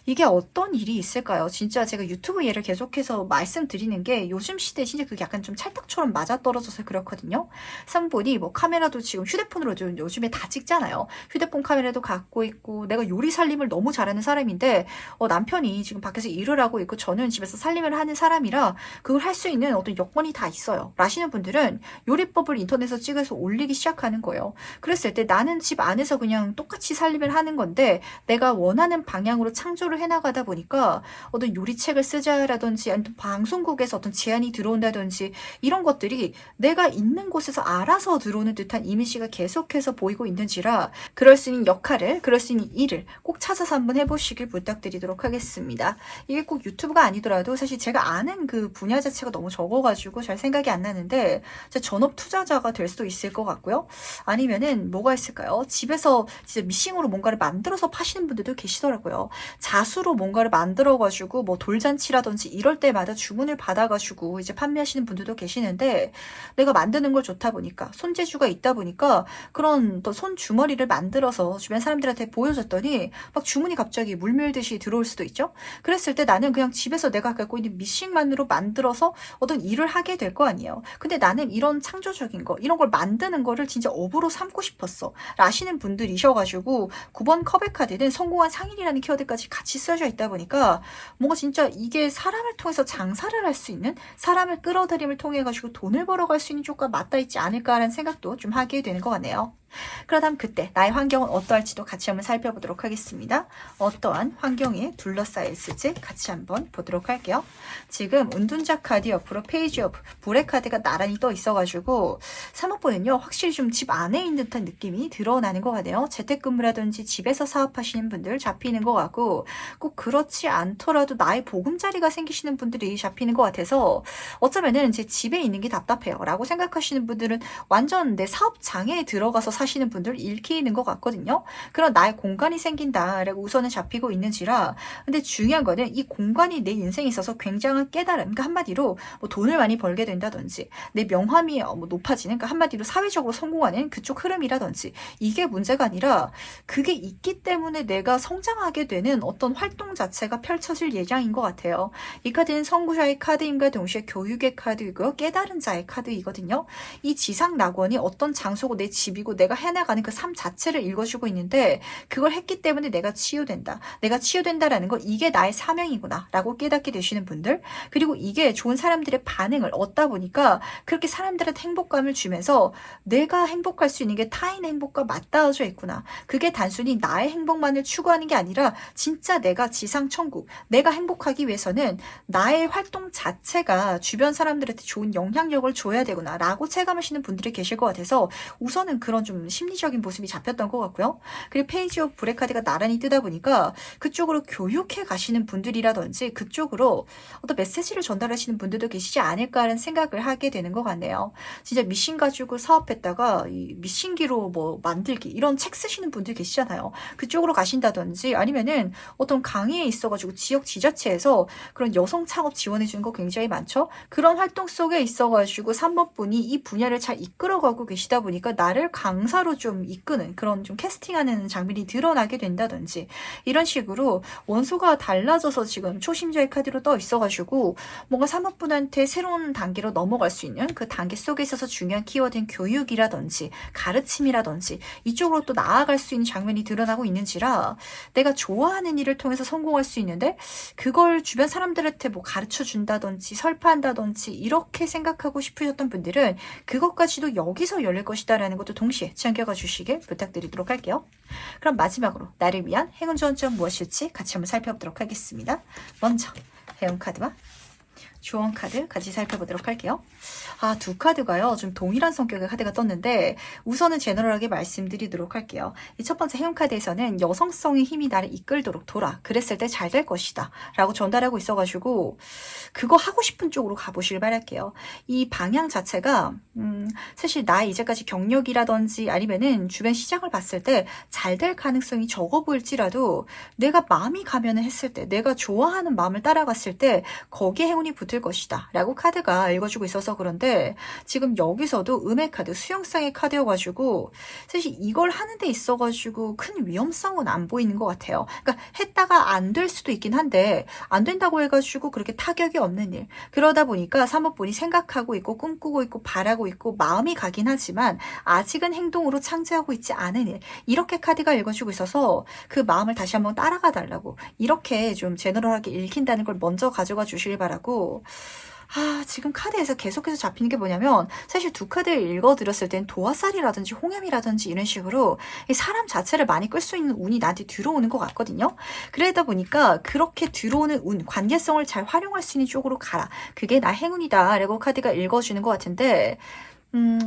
이게 어떤 일이 있을까요? 진짜 제가 유튜브 예를 계속해서 말씀드리는 게 요즘 시대에 진짜 그게 약간 좀 찰떡처럼 맞아떨어져서 그렇거든요. 3번이 뭐 카메라도 지금 휴대폰으로 요즘에 다 찍잖아요. 휴대폰 카메라도 갖고 있고 내가 요리 살림을 너무 잘하는 사람인데 남편이 지금 밖에서 일을 하고 있고 저는 집에서 살림을 하는 사람이라 그걸 할 수 있는 어떤 여건이 다 있어요. 라시는 분들은 요리법을 인터넷에서 찍어서 올리기 시작하는 거예요. 그랬을 때 나는 집 안에서 그냥 똑같이 살림을 하는 건데 내가 원하는 방향으로 창조를 해나가다 보니까 어떤 요리책을 쓰자라든지 아니면 방송국에서 어떤 제안이 들어온다든지 이런 것들이 내가 있는 곳에서 알아서 들어오는 듯한 이미지가 계속해서 보이고 있는지라 그럴 수 있는 역할을, 그럴 수 있는 일을 꼭 찾아서 한번 해보시길 부탁드리도록 하겠습니다. 이게 꼭 유튜브가 아니더라도 사실 제가 아는 그 분야 자체가 너무 적어가지고 잘 생각이 안 나는데 전업 투자자가 될 수도 있을 것 같고요. 아니면은 뭐가 있을까요? 집에서 진짜 미싱으로 뭔가를 만들어서 파시는 분들도 계시더라고요. 자수로 뭔가를 만들어가지고 뭐 돌잔치라든지 이럴 때마다 주문을 받아가지고 이제 판매하시는 분들도 계시는데 내가 만드는 걸 좋다 보니까 손재주가 있다 보니까 그런 또 손주머니를 만들어서 주변 사람들한테 보여줬더니 막 주문이 갑자기 물밀듯이 들어올 수도 있죠. 그랬을 때 나는 그냥 집에서 내가 갖고 있는 미싱만으로 만들어서 어떤 일을 하게 될 거 아니에요. 근데 나는 이런 창조적인 거 이런 걸 만드는 거를 진짜 업으로 삼고 싶었어 라시는 분들이셔가지고 9번 컵의 카드는 성공한 상인이라는 키워드까지 같이 써져 있다 보니까 뭔가 진짜 이게 사람을 통해서 장사를 할 수 있는, 사람을 끌어들임을 통해 가지고 돈을 벌어갈 수 있는 쪽과 맞닿아 있지 않을까라는 생각도 좀 하게 되는 것 같네요. 그러다면 그때 나의 환경은 어떠할지도 같이 한번 살펴보도록 하겠습니다. 어떠한 환경에 둘러싸여 있을지 같이 한번 보도록 할게요. 지금 운둔자 카드 옆으로 페이지 오브 불의 카드가 나란히 떠 있어가지고 3호번은요 확실히 좀 집 안에 있는 듯한 느낌이 드러나는 것 같네요. 재택근무라든지 집에서 사업하시는 분들 잡히는 것 같고 꼭 그렇지 않더라도 나의 보금자리가 생기시는 분들이 잡히는 것 같아서 어쩌면은 제 집에 있는 게 답답해요 라고 생각하시는 분들은 완전 내 사업장에 들어가서 사시는 분들 읽히는 것 같거든요. 그런 나의 공간이 생긴다라고 우선은 잡히고 있는지라 근데 중요한 거는 이 공간이 내 인생에 있어서 굉장한 깨달음, 그러니까 한마디로 뭐 돈을 많이 벌게 된다든지 내 명함이 뭐 높아지는, 그러니까 한마디로 사회적으로 성공하는 그쪽 흐름이라든지 이게 문제가 아니라 그게 있기 때문에 내가 성장하게 되는 어떤 활동 자체가 펼쳐질 예정인 것 같아요. 이 카드는 선구자의 카드임과 동시에 교육의 카드이고요. 깨달은 자의 카드이거든요. 이 지상 낙원이 어떤 장소고 내 집이고 내가 해나가는 그 삶 자체를 읽어주고 있는데 그걸 했기 때문에 내가 치유된다. 내가 치유된다라는 거 이게 나의 사명이구나 라고 깨닫게 되시는 분들, 그리고 이게 좋은 사람들의 반응을 얻다 보니까 그렇게 사람들한테 행복감을 주면서 내가 행복할 수 있는 게 타인의 행복과 맞닿아져 있구나. 그게 단순히 나의 행복만을 추구하는 게 아니라 진짜 내가 지상천국, 내가 행복하기 위해서는 나의 활동 자체가 주변 사람들한테 좋은 영향력을 줘야 되구나 라고 체감하시는 분들이 계실 것 같아서 우선은 그런 좀 심리적인 모습이 잡혔던 것 같고요. 그리고 페이지 오브 불의 카드가 나란히 뜨다 보니까 그쪽으로 교육해 가시는 분들이라든지 그쪽으로 어떤 메시지를 전달하시는 분들도 계시지 않을까라는 생각을 하게 되는 것 같네요. 진짜 미신 가지고 사업했다가 이 미신기로 뭐 만들기 이런 책 쓰시는 분들 계시잖아요. 그쪽으로 가신다든지 아니면은 어떤 강의에 있어가지고 지역 지자체에서 그런 여성 창업 지원해 주는 거 굉장히 많죠. 그런 활동 속에 있어가지고 3번 분이 이 분야를 잘 이끌어가고 계시다 보니까 나를 강사로 좀 이끄는 그런 좀 캐스팅하는 장면이 드러나게 된다든지 이런 식으로 원소가 달라져서 지금 초심자의 카드로 떠 있어가지고 뭔가 3번 분한테 새로운 단계로 넘어갈 수 있는 그 단계 속에 있어서 중요한 키워드인 교육이라든지 가르침이라든지 이쪽으로 또 나아갈 수 있는 장면이 드러나고 있는지라 내가 좋아하는 일을 통해서 성공할 수 있는데 그걸 주변 사람들한테 뭐 가르쳐 준다든지 설파한다든지 이렇게 생각하고 싶으셨던 분들은 그것까지도 여기서 열릴 것이다라는 것도 동시에 챙겨가 주시길 부탁드리도록 할게요. 그럼 마지막으로 나를 위한 행운 좋은 점 무엇일지 같이 한번 살펴보도록 하겠습니다. 먼저 행운 카드와 조언 카드 같이 살펴보도록 할게요. 두 카드가요. 좀 동일한 성격의 카드가 떴는데 우선은 제너럴하게 말씀드리도록 할게요. 이 첫 번째 행운 카드에서는 여성성의 힘이 나를 이끌도록 돌아. 그랬을 때 잘 될 것이다. 라고 전달하고 있어가지고 그거 하고 싶은 쪽으로 가보시길 바랄게요. 이 방향 자체가 사실 나의 이제까지 경력이라든지 아니면은 주변 시장을 봤을 때 잘 될 가능성이 적어 보일지라도 내가 마음이 가면은 했을 때 내가 좋아하는 마음을 따라갔을 때 거기에 행운이 붙을 것이다 라고 카드가 읽어주고 있어서 그런데 지금 여기서도 음의 카드 수용성의 카드여가지고 사실 이걸 하는 데 있어가지고 큰 위험성은 안 보이는 것 같아요. 그러니까 했다가 안 될 수도 있긴 한데 안 된다고 해가지고 그렇게 타격이 없는 일, 그러다 보니까 사모분이 생각하고 있고 꿈꾸고 있고 바라고 있고 마음이 가긴 하지만 아직은 행동으로 창조하고 있지 않은 일, 이렇게 카드가 읽어주고 있어서 그 마음을 다시 한번 따라가 달라고 이렇게 좀 제너럴하게 읽힌다는 걸 먼저 가져가 주시길 바라고. 지금 카드에서 계속해서 잡히는 게 뭐냐면 사실 두 카드를 읽어드렸을 땐 도화살이라든지 홍염이라든지 이런 식으로 사람 자체를 많이 끌 수 있는 운이 나한테 들어오는 것 같거든요. 그러다 보니까 그렇게 들어오는 운, 관계성을 잘 활용할 수 있는 쪽으로 가라. 그게 나 행운이다 라고 카드가 읽어주는 것 같은데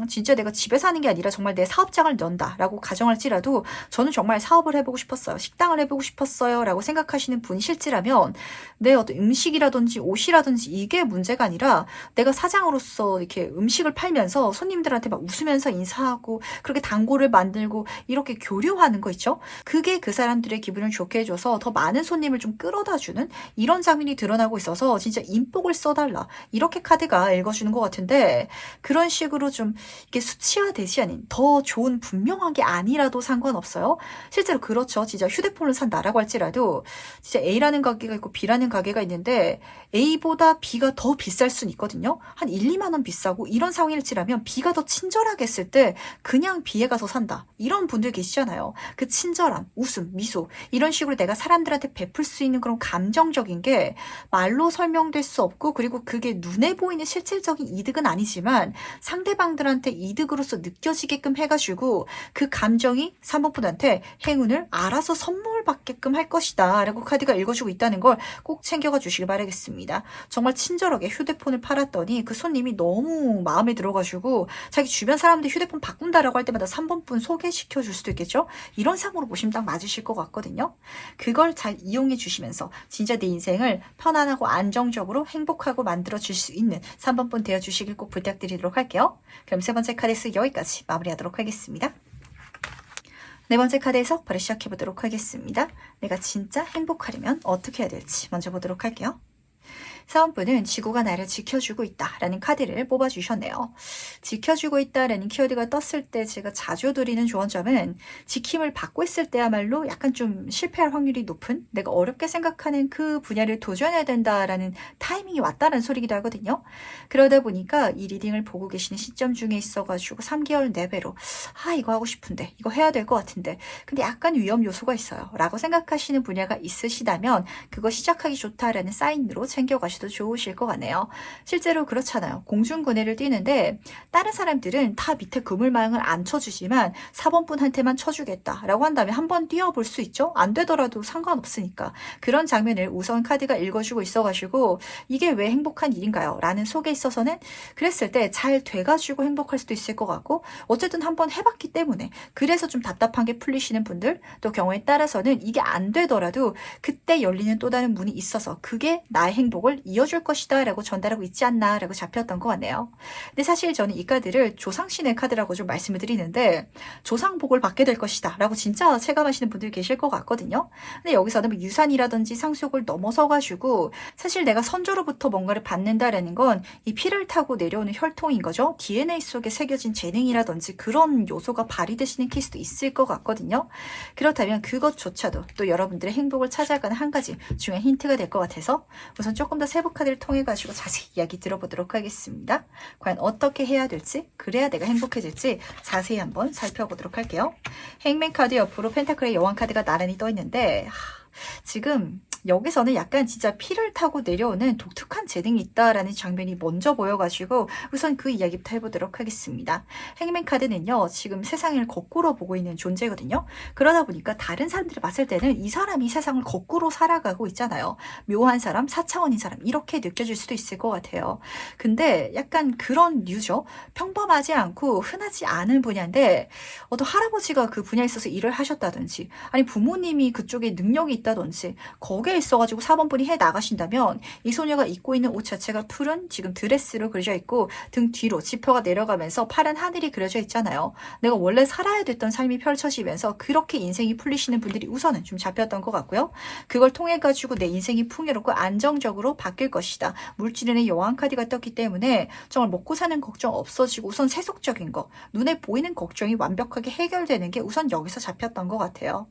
진짜 내가 집에 사는 게 아니라 정말 내 사업장을 연다 라고 가정할지라도 저는 정말 사업을 해보고 싶었어요. 식당을 해보고 싶었어요 라고 생각하시는 분이 실제라면 내 어떤 음식이라든지 옷이라든지 이게 문제가 아니라 내가 사장으로서 이렇게 음식을 팔면서 손님들한테 막 웃으면서 인사하고 그렇게 단골을 만들고 이렇게 교류하는 거 있죠? 그게 그 사람들의 기분을 좋게 해줘서 더 많은 손님을 좀 끌어다주는 이런 장면이 드러나고 있어서 진짜 인복을 써달라 이렇게 카드가 읽어주는 것 같은데 그런 식으로 좀 이게 수치화되지 않은 더 좋은 분명한 게 아니라도 상관없어요. 실제로 그렇죠. 진짜 휴대폰을 산다라고 할지라도 진짜 A라는 가게가 있고 B라는 가게가 있는데 A보다 B가 더 비쌀 수는 있거든요. 한 1, 2만 원 비싸고 이런 상황일지라면 B가 더 친절하게 했을 때 그냥 B에 가서 산다. 이런 분들 계시잖아요. 그 친절함, 웃음, 미소 이런 식으로 내가 사람들한테 베풀 수 있는 그런 감정적인 게 말로 설명될 수 없고 그리고 그게 눈에 보이는 실질적인 이득은 아니지만 상대방들한테 이득으로서 느껴지게끔 해가지고 그 감정이 3번 분한테 행운을 알아서 선물 받게끔 할 것이다 라고 카드가 읽어주고 있다는 걸 꼭 챙겨가 주시길 바라겠습니다. 정말 친절하게 휴대폰을 팔았더니 그 손님이 너무 마음에 들어가지고 자기 주변 사람들 휴대폰 바꾼다라고 할 때마다 3번 분 소개시켜 줄 수도 있겠죠. 이런 상으로 보시면 딱 맞으실 것 같거든요. 그걸 잘 이용해 주시면서 진짜 내 인생을 편안하고 안정적으로 행복하고 만들어 줄 수 있는 3번 분 되어 주시길 꼭 부탁드리도록 할게요. 그럼 세 번째 카드에서 여기까지 마무리하도록 하겠습니다. 네 번째 카드에서 바로 시작해보도록 하겠습니다. 내가 진짜 행복하려면 어떻게 해야 될지 먼저 보도록 할게요. 사원분은 지구가 나를 지켜주고 있다라는 카드를 뽑아주셨네요. 지켜주고 있다라는 키워드가 떴을 때 제가 자주 드리는 조언점은 지킴을 받고 있을 때야말로 약간 좀 실패할 확률이 높은 내가 어렵게 생각하는 그 분야를 도전해야 된다라는 타이밍이 왔다는 소리기도 하거든요. 그러다 보니까 이 리딩을 보고 계시는 시점 중에 있어가지고 3개월 내외로 이거 하고 싶은데 이거 해야 될 것 같은데 근데 약간 위험 요소가 있어요 라고 생각하시는 분야가 있으시다면 그거 시작하기 좋다라는 사인으로 챙겨가시도 좋으실 것 같네요. 실제로 그렇잖아요. 공중근해를 뛰는데 다른 사람들은 다 밑에 그물망을 안 쳐주지만 4번 분한테만 쳐주겠다라고 한다면 한번 뛰어볼 수 있죠. 안 되더라도 상관없으니까. 그런 장면을 우선 카드가 읽어주고 있어가지고 이게 왜 행복한 일인가요? 라는 속에 있어서는 그랬을 때 잘 돼가지고 행복할 수도 있을 것 같고 어쨌든 한번 해봤기 때문에 그래서 좀 답답한 게 풀리시는 분들 또 경우에 따라서는 이게 안 되더라도 그때 열리는 또 다른 문이 있어서 그게 나의 행복을 이어줄 것이다 라고 전달하고 있지 않나 라고 잡혔던 것 같네요. 근데 사실 저는 이 카드를 조상신의 카드라고 좀 말씀을 드리는데 조상복을 받게 될 것이다 라고 진짜 체감하시는 분들이 계실 것 같거든요. 근데 여기서는 뭐 유산이라든지 상속을 넘어서 가지고 사실 내가 선조로부터 뭔가를 받는다라는 건 이 피를 타고 내려오는 혈통인 거죠. DNA 속에 새겨진 재능이라든지 그런 요소가 발휘되시는 케이스도 있을 것 같거든요. 그렇다면 그것조차도 또 여러분들의 행복을 찾아가는 한 가지 중요한 힌트가 될 것 같아서 우선 조금 더 세부 카드를 통해 가지고 자세히 이야기 들어보도록 하겠습니다. 과연 어떻게 해야 될지 그래야 내가 행복해질지 자세히 한번 살펴보도록 할게요. 행맨 카드 옆으로 펜타클의 여왕 카드가 나란히 떠 있는데 지금 여기서는 약간 진짜 피를 타고 내려오는 독특한 재능이 있다라는 장면이 먼저 보여가지고 우선 그 이야기부터 해보도록 하겠습니다. 행맨 카드는요, 지금 세상을 거꾸로 보고 있는 존재거든요. 그러다 보니까 다른 사람들이 봤을 때는 이 사람이 세상을 거꾸로 살아가고 있잖아요. 묘한 사람, 4차원인 사람, 이렇게 느껴질 수도 있을 것 같아요. 근데 약간 그런 류죠. 평범하지 않고 흔하지 않은 분야인데 어떤 할아버지가 그 분야에 있어서 일을 하셨다든지 아니 부모님이 그쪽에 능력이 있다든지 거기에 있어가지고 사범분이 해 나가신다면 이 소녀가 입고 있는 옷 자체가 푸른 지금 드레스로 그려져 있고 등 뒤로 지퍼가 내려가면서 파란 하늘이 그려져 있잖아요. 내가 원래 살아야 됐던 삶이 펼쳐지면서 그렇게 인생이 풀리시는 분들이 우선은 좀 잡혔던 것 같고요. 그걸 통해 가지고 내 인생이 풍요롭고 안정적으로 바뀔 것이다. 물질인의 여왕 카드가 떴기 때문에 정말 먹고 사는 걱정 없어지고 우선 세속적인 거, 눈에 보이는 걱정이 완벽하게 해결되는 게 우선 여기서 잡혔던 것 같아요.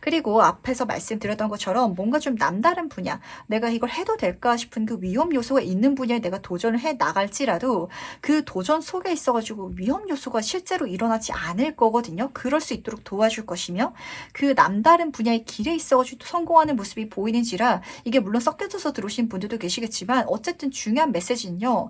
그리고 앞에서 말씀드렸던 것처럼 뭔가 좀 남다른 분야, 내가 이걸 해도 될까 싶은 그 위험 요소가 있는 분야에 내가 도전을 해 나갈지라도 그 도전 속에 있어가지고 위험 요소가 실제로 일어나지 않을 거거든요. 그럴 수 있도록 도와줄 것이며 그 남다른 분야의 길에 있어가지고 성공하는 모습이 보이는지라 이게 물론 섞여져서 들어오신 분들도 계시겠지만 어쨌든 중요한 메시지는요.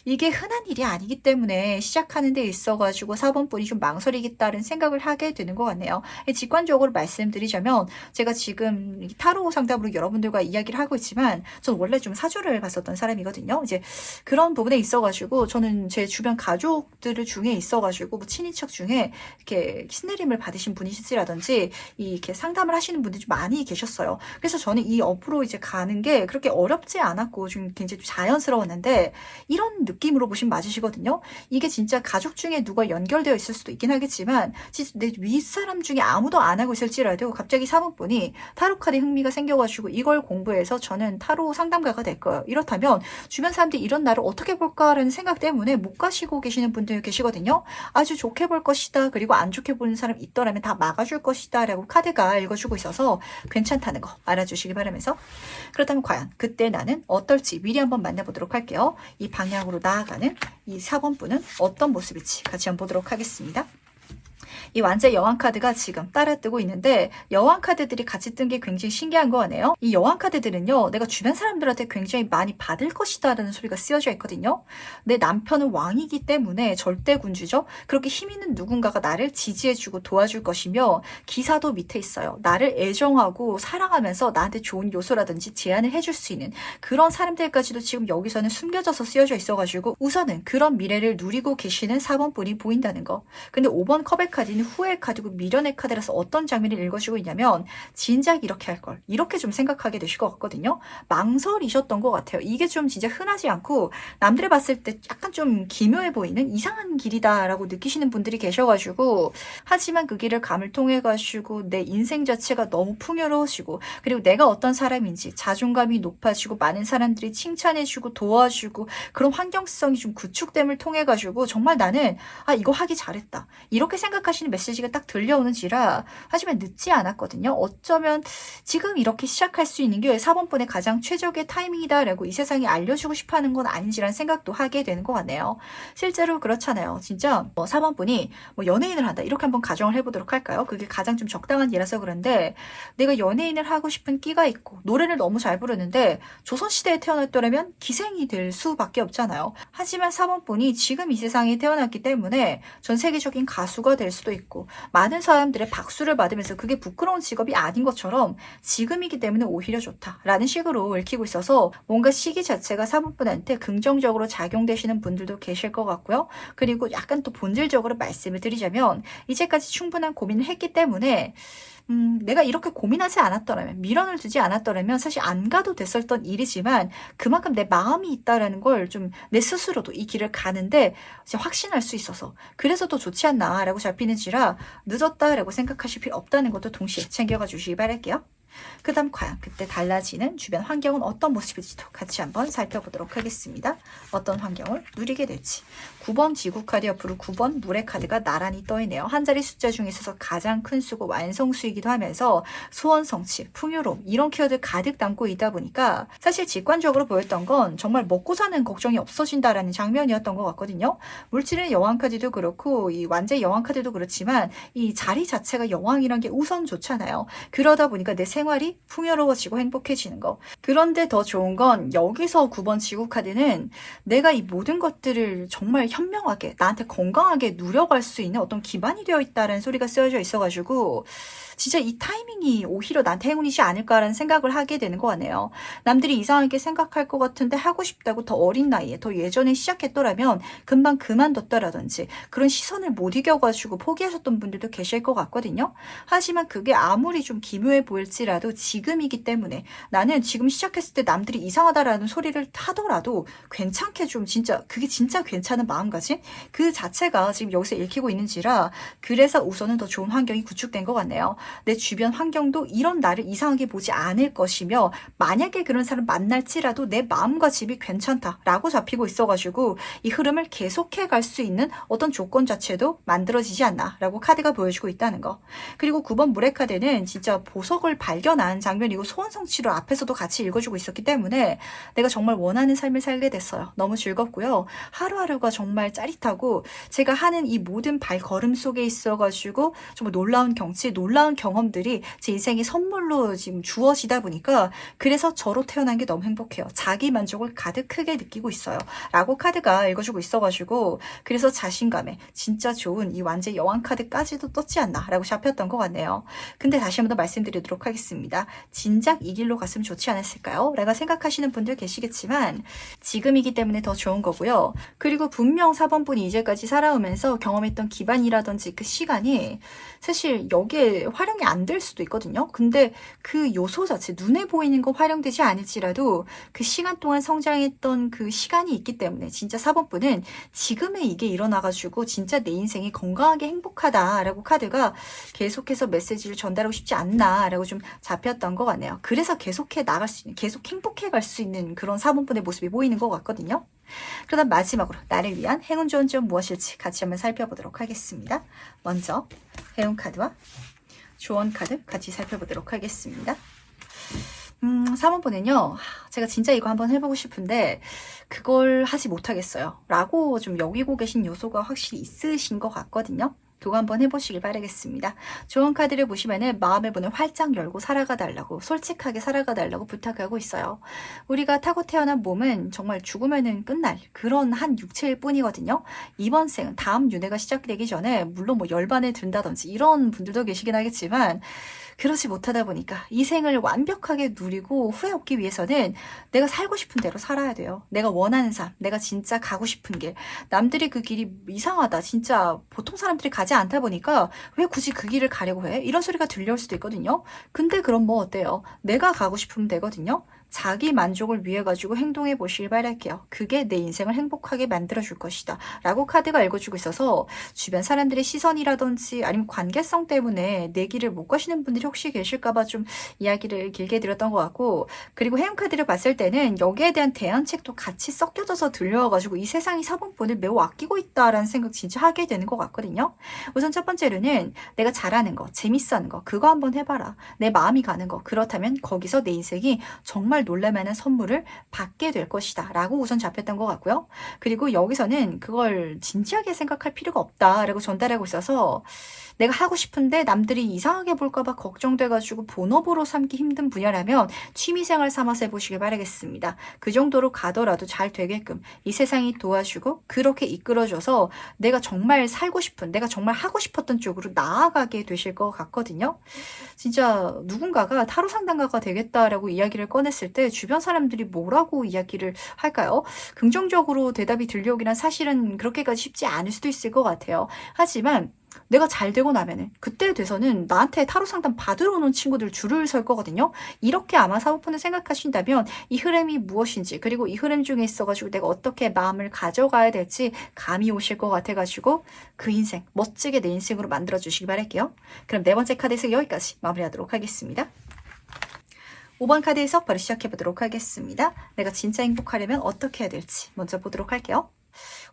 이게 흔한 일이 아니기 때문에 시작하는 데 있어가지고 사범분이 좀 망설이겠다는 생각을 하게 되는 것 같네요. 직관적으로 말씀드리자면 제가 지금 타로 상담으로 여러분들과 이야기를 하고 있지만 전 원래 좀 사주를 봤었던 사람이거든요. 이제 그런 부분에 있어가지고 저는 제 주변 가족들 중에 있어가지고 뭐 친인척 중에 이렇게 신내림을 받으신 분이시라든지 이렇게 상담을 하시는 분들이 좀 많이 계셨어요. 그래서 저는 이 업으로 이제 가는 게 그렇게 어렵지 않았고 좀 굉장히 좀 자연스러웠는데 이런 느낌으로 보시면 맞으시거든요. 이게 진짜 가족 중에 누가 연결되어 있을 수도 있긴 하겠지만 진짜 내 윗사람 중에 아무도 안 하고 있을지라도 갑자기 사모분이 타로 카드에 흥미가 생겨가지고 이걸 공부해서 저는 타로 상담가가 될 거예요. 이렇다면 주변 사람들이 이런 나를 어떻게 볼까라는 생각 때문에 못 가시고 계시는 분들 계시거든요. 아주 좋게 볼 것이다. 그리고 안 좋게 보는 사람 있더라면 다 막아줄 것이다. 라고 카드가 읽어주고 있어서 괜찮다는 거 알아주시기 바라면서 그렇다면 과연 그때 나는 어떨지 미리 한번 만나보도록 할게요. 이 방향으로 나아가는 이 4번분은 어떤 모습일지 같이 한번 보도록 하겠습니다. 이 완제 여왕 카드가 지금 따라 뜨고 있는데 여왕 카드들이 같이 뜬 게 굉장히 신기한 거 같네요. 이 여왕 카드들은요. 내가 주변 사람들한테 굉장히 많이 받을 것이다 라는 소리가 쓰여져 있거든요. 내 남편은 왕이기 때문에 절대 군주죠. 그렇게 힘 있는 누군가가 나를 지지해주고 도와줄 것이며 기사도 밑에 있어요. 나를 애정하고 사랑하면서 나한테 좋은 요소라든지 제안을 해줄 수 있는 그런 사람들까지도 지금 여기서는 숨겨져서 쓰여져 있어가지고 우선은 그런 미래를 누리고 계시는 4번 분이 보인다는 거. 근데 5번 컵의 카드는 후회 카드고 미련의 카드라서 어떤 장면을 읽어주고 있냐면 진작 이렇게 할 걸 이렇게 좀 생각하게 되실 것 같거든요. 망설이셨던 것 같아요. 이게 좀 진짜 흔하지 않고 남들이 봤을 때 약간 좀 기묘해 보이는 이상한 길이다라고 느끼시는 분들이 계셔가지고 하지만 그 길을 감을 통해 가지고 내 인생 자체가 너무 풍요로워지고 그리고 내가 어떤 사람인지 자존감이 높아지고 많은 사람들이 칭찬해주고 도와주고 그런 환경성이 좀 구축됨을 통해 가지고 정말 나는 이거 하기 잘했다 이렇게 생각하시는 메시지가 딱 들려오는지라 하지만 늦지 않았거든요. 어쩌면 지금 이렇게 시작할 수 있는 게 4번분의 가장 최적의 타이밍이다라고 이 세상에 알려주고 싶어하는 건 아닌지라는 생각도 하게 되는 것 같네요. 실제로 그렇잖아요. 진짜 4번분이 연예인을 한다 이렇게 한번 가정을 해보도록 할까요? 그게 가장 좀 적당한 예라서 그런데 내가 연예인을 하고 싶은 끼가 있고 노래를 너무 잘 부르는데 조선시대에 태어났더라면 기생이 될 수밖에 없잖아요. 하지만 4번분이 지금 이 세상에 태어났기 때문에 전 세계적인 가수가 될 수도 있고 많은 사람들의 박수를 받으면서 그게 부끄러운 직업이 아닌 것처럼 지금이기 때문에 오히려 좋다라는 식으로 읽히고 있어서 뭔가 시기 자체가 4번분한테 긍정적으로 작용되시는 분들도 계실 것 같고요. 그리고 약간 또 본질적으로 말씀을 드리자면 이제까지 충분한 고민을 했기 때문에 내가 이렇게 고민하지 않았더라면 미련을 두지 않았더라면 사실 안 가도 됐었던 일이지만 그만큼 내 마음이 있다라는 걸 좀 내 스스로도 이 길을 가는데 이제 확신할 수 있어서 그래서 더 좋지 않나라고 잡히는지라 늦었다라고 생각하실 필요 없다는 것도 동시에 챙겨가 주시기 바랄게요. 그 다음 과연 그때 달라지는 주변 환경은 어떤 모습일지도 같이 한번 살펴보도록 하겠습니다. 어떤 환경을 누리게 될지. 9번 지구 카드 옆으로 9번 물의 카드가 나란히 떠있네요. 한 자리 숫자 중에 있어서 가장 큰 수고 완성수이기도 하면서 소원 성취, 풍요로움 이런 키워드 가득 담고 있다 보니까 사실 직관적으로 보였던 건 정말 먹고 사는 걱정이 없어진다라는 장면이었던 것 같거든요. 물질의 여왕 카드도 그렇고 이 완제 여왕 카드도 그렇지만 이 자리 자체가 여왕이란 게 우선 좋잖아요. 그러다 보니까 내 생활 생활이 풍요로워지고 행복해지는 거. 그런데 더 좋은 건 여기서 9번 지구 카드는 내가 이 모든 것들을 정말 현명하게 나한테 건강하게 누려갈 수 있는 어떤 기반이 되어 있다는 소리가 쓰여져 있어가지고 진짜 이 타이밍이 오히려 나한테 행운이지 않을까라는 생각을 하게 되는 것 같네요. 남들이 이상하게 생각할 것 같은데 하고 싶다고 더 어린 나이에 더 예전에 시작했더라면 금방 그만뒀더라든지 그런 시선을 못 이겨가지고 포기하셨던 분들도 계실 것 같거든요. 하지만 그게 아무리 좀 기묘해 보일지라도 지금이기 때문에 나는 지금 시작했을 때 남들이 이상하다라는 소리를 하더라도 괜찮게 좀 진짜 그게 진짜 괜찮은 마음가짐 그 자체가 지금 여기서 읽히고 있는지라 그래서 우선은 더 좋은 환경이 구축된 것 같네요. 내 주변 환경도 이런 나를 이상하게 보지 않을 것이며 만약에 그런 사람 만날지라도 내 마음가짐이 괜찮다라고 잡히고 있어가지고 이 흐름을 계속해 갈 수 있는 어떤 조건 자체도 만들어지지 않나라고 카드가 보여주고 있다는 거. 그리고 9번 물의 카드는 진짜 보석을 발견한 장면이고 소원 성취를 앞에서도 같이 읽어주고 있었기 때문에 내가 정말 원하는 삶을 살게 됐어요. 너무 즐겁고요. 하루하루가 정말 짜릿하고 제가 하는 이 모든 발걸음 속에 있어가지고 정말 놀라운 경치, 놀라운 경험들이 제 인생의 선물로 지금 주어지다 보니까 그래서 저로 태어난 게 너무 행복해요. 자기 만족을 가득 크게 느끼고 있어요. 라고 카드가 읽어주고 있어가지고 그래서 자신감에 진짜 좋은 이 완제 여왕 카드까지도 떴지 않나 라고 잡혔던 것 같네요. 근데 다시 한번 더 말씀드리도록 하겠습니다. 진작 이 길로 갔으면 좋지 않았을까요? 라고 생각하시는 분들 계시겠지만 지금이기 때문에 더 좋은 거고요. 그리고 분명 4번분이 이제까지 살아오면서 경험했던 기반이라든지 그 시간이 사실 여기에 활용이 안 될 수도 있거든요. 근데 그 요소 자체 눈에 보이는 거 활용되지 않을지라도 그 시간 동안 성장했던 그 시간이 있기 때문에 진짜 4번분은 지금에 이게 일어나가지고 진짜 내 인생이 건강하게 행복하다라고 카드가 계속해서 메시지를 전달하고 싶지 않나라고 좀 잡혔던 것 같네요. 그래서 계속해 나갈 수 있는 계속 행복해 갈 수 있는 그런 4번분의 모습이 보이는 것 같거든요. 그다음 마지막으로 나를 위한 행운 좋은 점 무엇일지 같이 한번 살펴보도록 하겠습니다. 먼저 행운 카드와 조언 카드 같이 살펴보도록 하겠습니다. 3번분은요. 제가 진짜 이거 한번 해보고 싶은데 그걸 하지 못하겠어요. 라고 좀 여기고 계신 요소가 확실히 있으신 것 같거든요. 그거 한번 해보시길 바라겠습니다. 조언 카드를 보시면은 마음의 문을 활짝 열고 살아가 달라고 솔직하게 살아가 달라고 부탁하고 있어요. 우리가 타고 태어난 몸은 정말 죽으면은 끝날 그런 한 육체일 뿐이거든요. 이번 생은 다음 윤회가 시작되기 전에 물론 뭐 열반에 든다든지 이런 분들도 계시긴 하겠지만 그렇지 못하다 보니까 이 생을 완벽하게 누리고 후회 없기 위해서는 내가 살고 싶은 대로 살아야 돼요. 내가 원하는 삶, 내가 진짜 가고 싶은 길. 남들이 그 길이 이상하다. 진짜 보통 사람들이 가지 않다 보니까 왜 굳이 그 길을 가려고 해? 이런 소리가 들려올 수도 있거든요. 근데 그럼 뭐 어때요? 내가 가고 싶으면 되거든요. 자기 만족을 위해 가지고 행동해 보시길 바랄게요. 그게 내 인생을 행복하게 만들어줄 것이다. 라고 카드가 읽어주고 있어서 주변 사람들의 시선이라든지 아니면 관계성 때문에 내 길을 못 가시는 분들이 혹시 계실까봐 좀 이야기를 길게 드렸던 것 같고 그리고 행운 카드를 봤을 때는 여기에 대한 대안책도 같이 섞여져서 들려와가지고 이 세상이 4번분을 매우 아끼고 있다라는 생각 진짜 하게 되는 것 같거든요. 우선 첫 번째로는 내가 잘하는 거, 재밌어하는 거 그거 한번 해봐라. 내 마음이 가는 거 그렇다면 거기서 내 인생이 정말 놀랄만한 선물을 받게 될 것이다 라고 우선 잡혔던 것 같고요. 그리고 여기서는 그걸 진지하게 생각할 필요가 없다 라고 전달하고 있어서 내가 하고 싶은데 남들이 이상하게 볼까봐 걱정돼가지고 본업으로 삼기 힘든 분야라면 취미생활 삼아서 해보시길 바라겠습니다. 그 정도로 가더라도 잘 되게끔 이 세상이 도와주고 그렇게 이끌어줘서 내가 정말 살고 싶은 내가 정말 하고 싶었던 쪽으로 나아가게 되실 것 같거든요. 진짜 누군가가 타로 상담가가 되겠다라고 이야기를 꺼냈을 때 주변 사람들이 뭐라고 이야기를 할까요? 긍정적으로 대답이 들려오긴 한 사실은 그렇게까지 쉽지 않을 수도 있을 것 같아요. 하지만 내가 잘 되고 나면은 그때 돼서는 나한테 타로 상담 받으러 오는 친구들 줄을 설 거거든요. 이렇게 아마 사모펀을 생각하신다면 이 흐름이 무엇인지 그리고 이 흐름 중에 있어가지고 내가 어떻게 마음을 가져가야 될지 감이 오실 것 같아가지고 그 인생 멋지게 내 인생으로 만들어 주시기 바랄게요. 그럼 네 번째 카드에서 여기까지 마무리하도록 하겠습니다. 5번 카드 해석 바로 시작해 보도록 하겠습니다. 내가 진짜 행복하려면 어떻게 해야 될지 먼저 보도록 할게요.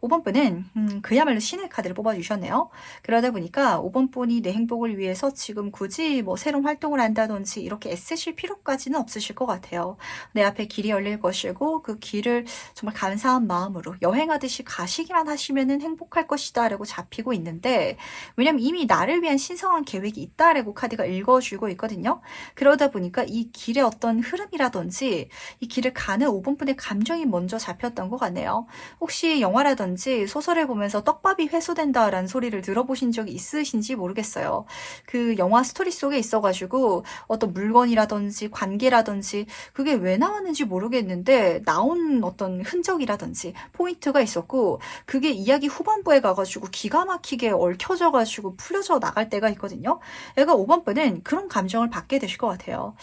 5번 분은 그야말로 신의 카드를 뽑아주셨네요. 그러다 보니까 5번 분이 내 행복을 위해서 지금 굳이 뭐 새로운 활동을 한다든지 이렇게 애쓰실 필요까지는 없으실 것 같아요. 내 앞에 길이 열릴 것이고 그 길을 정말 감사한 마음으로 여행하듯이 가시기만 하시면은 행복할 것이다 라고 잡히고 있는데, 왜냐면 이미 나를 위한 신성한 계획이 있다라고 카드가 읽어주고 있거든요. 그러다 보니까 이 길의 어떤 흐름이라든지 이 길을 가는 5번 분의 감정이 먼저 잡혔던 것 같네요. 혹시 영화라든지 소설을 보면서 떡밥이 회수된다라는 소리를 들어보신 적이 있으신지 모르겠어요. 그 영화 스토리 속에 있어가지고 어떤 물건이라든지 관계라든지 그게 왜 나왔는지 모르겠는데 나온 어떤 흔적이라든지 포인트가 있었고, 그게 이야기 후반부에 가가지고 기가 막히게 얽혀져가지고 풀려져 나갈 때가 있거든요. 얘가 5번 분은 그런 감정을 받게 되실 것 같아요.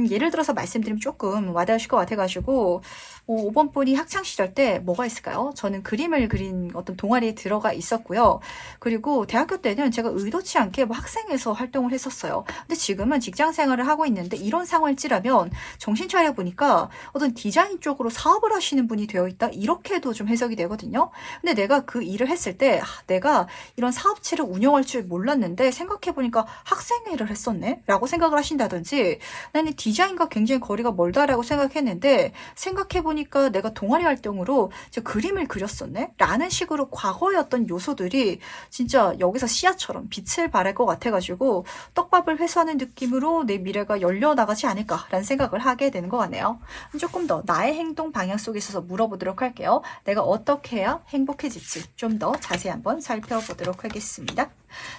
예를 들어서 말씀드리면 조금 와닿으실 것 같아가지고 5번 분이 학창시절 때 뭐가 있을까요? 저는 그림을 그린 어떤 동아리에 들어가 있었고요. 그리고 대학교 때는 제가 의도치 않게 뭐 학생회에서 활동을 했었어요. 근데 지금은 직장 생활을 하고 있는데 이런 상황일지라면 정신 차려보니까 어떤 디자인 쪽으로 사업을 하시는 분이 되어 있다, 이렇게도 좀 해석이 되거든요. 근데 내가 그 일을 했을 때 내가 이런 사업체를 운영할 줄 몰랐는데 생각해보니까 학생회를 했었네? 라고 생각을 하신다든지, 나는 디자인과 굉장히 거리가 멀다라고 생각했는데 생각해보니까 내가 동아리 활동으로 그림을 그렸었네? 라는 식으로 과거의 어떤 요소들이 진짜 여기서 씨앗처럼 빛을 발할 것 같아가지고 떡밥을 회수하는 느낌으로 내 미래가 열려나가지 않을까라는 생각을 하게 되는 것 같네요. 조금 더 나의 행동 방향 속에 있어서 물어보도록 할게요. 내가 어떻게 해야 행복해질지 좀 더 자세히 한번 살펴보도록 하겠습니다.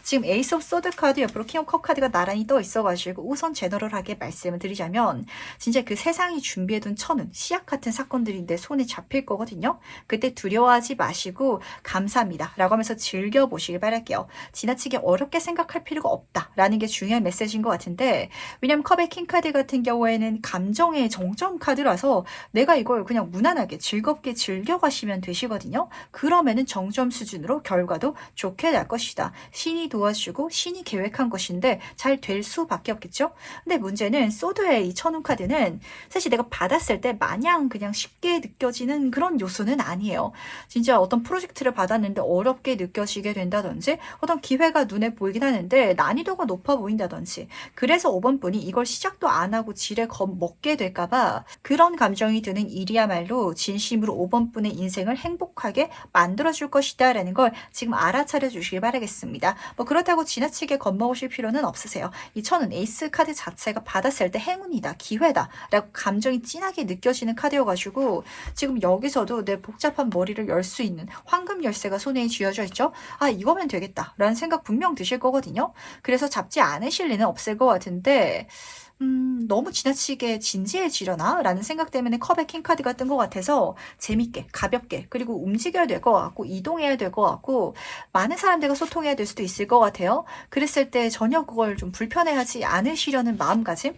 지금 에이스 오브 소드 카드 옆으로 킹 오브 컵 카드가 나란히 떠 있어가지고 우선 제너럴하게 말씀을 드리자면, 진짜 그 세상이 준비해둔 천은 씨앗 같은 사건들이 내 손에 잡힐 거거든요. 그때 두려워하지 마시고 감사합니다 라고 하면서 즐겨보시길 바랄게요. 지나치게 어렵게 생각할 필요가 없다 라는 게 중요한 메시지인 것 같은데, 왜냐면 컵의 킹 카드 같은 경우에는 감정의 정점 카드라서 내가 이걸 그냥 무난하게 즐겁게 즐겨가시면 되시거든요. 그러면은 정점 수준으로 결과도 좋게 날 것이다. 신이 도와주고 신이 계획한 것인데 잘 될 수밖에 없겠죠. 근데 문제는 소드의 이 천운 카드는 사실 내가 받았을 때 마냥 그냥 쉽게 느껴지는 그런 요소는 아니에요. 진짜 어떤 프로젝트를 받았는데 어렵게 느껴지게 된다든지, 어떤 기회가 눈에 보이긴 하는데 난이도가 높아 보인다든지, 그래서 5번 분이 이걸 시작도 안 하고 지레 겁먹게 될까봐 그런 감정이 드는 일이야말로 진심으로 5번 분의 인생을 행복하게 만들어줄 것이다 라는 걸 지금 알아차려 주시길 바라겠습니다. 뭐 그렇다고 지나치게 겁먹으실 필요는 없으세요. 이 천은 에이스 카드 자체가 받았을 때 행운이다, 기회다 라고 감정이 진하게 느껴지는 카드여가지고 지금 여기서도 내 복잡한 머리를 열 수 있는 황금 열쇠가 손에 쥐어져 있죠. 아, 이거면 되겠다 라는 생각 분명 드실 거거든요. 그래서 잡지 않으실 리는 없을 것 같은데 너무 지나치게 진지해지려나? 라는 생각 때문에 컵의 킹카드가 뜬 것 같아서 재밌게, 가볍게, 그리고 움직여야 될 것 같고, 이동해야 될 것 같고, 많은 사람들과 소통해야 될 수도 있을 것 같아요. 그랬을 때 전혀 그걸 좀 불편해하지 않으시려는 마음가짐?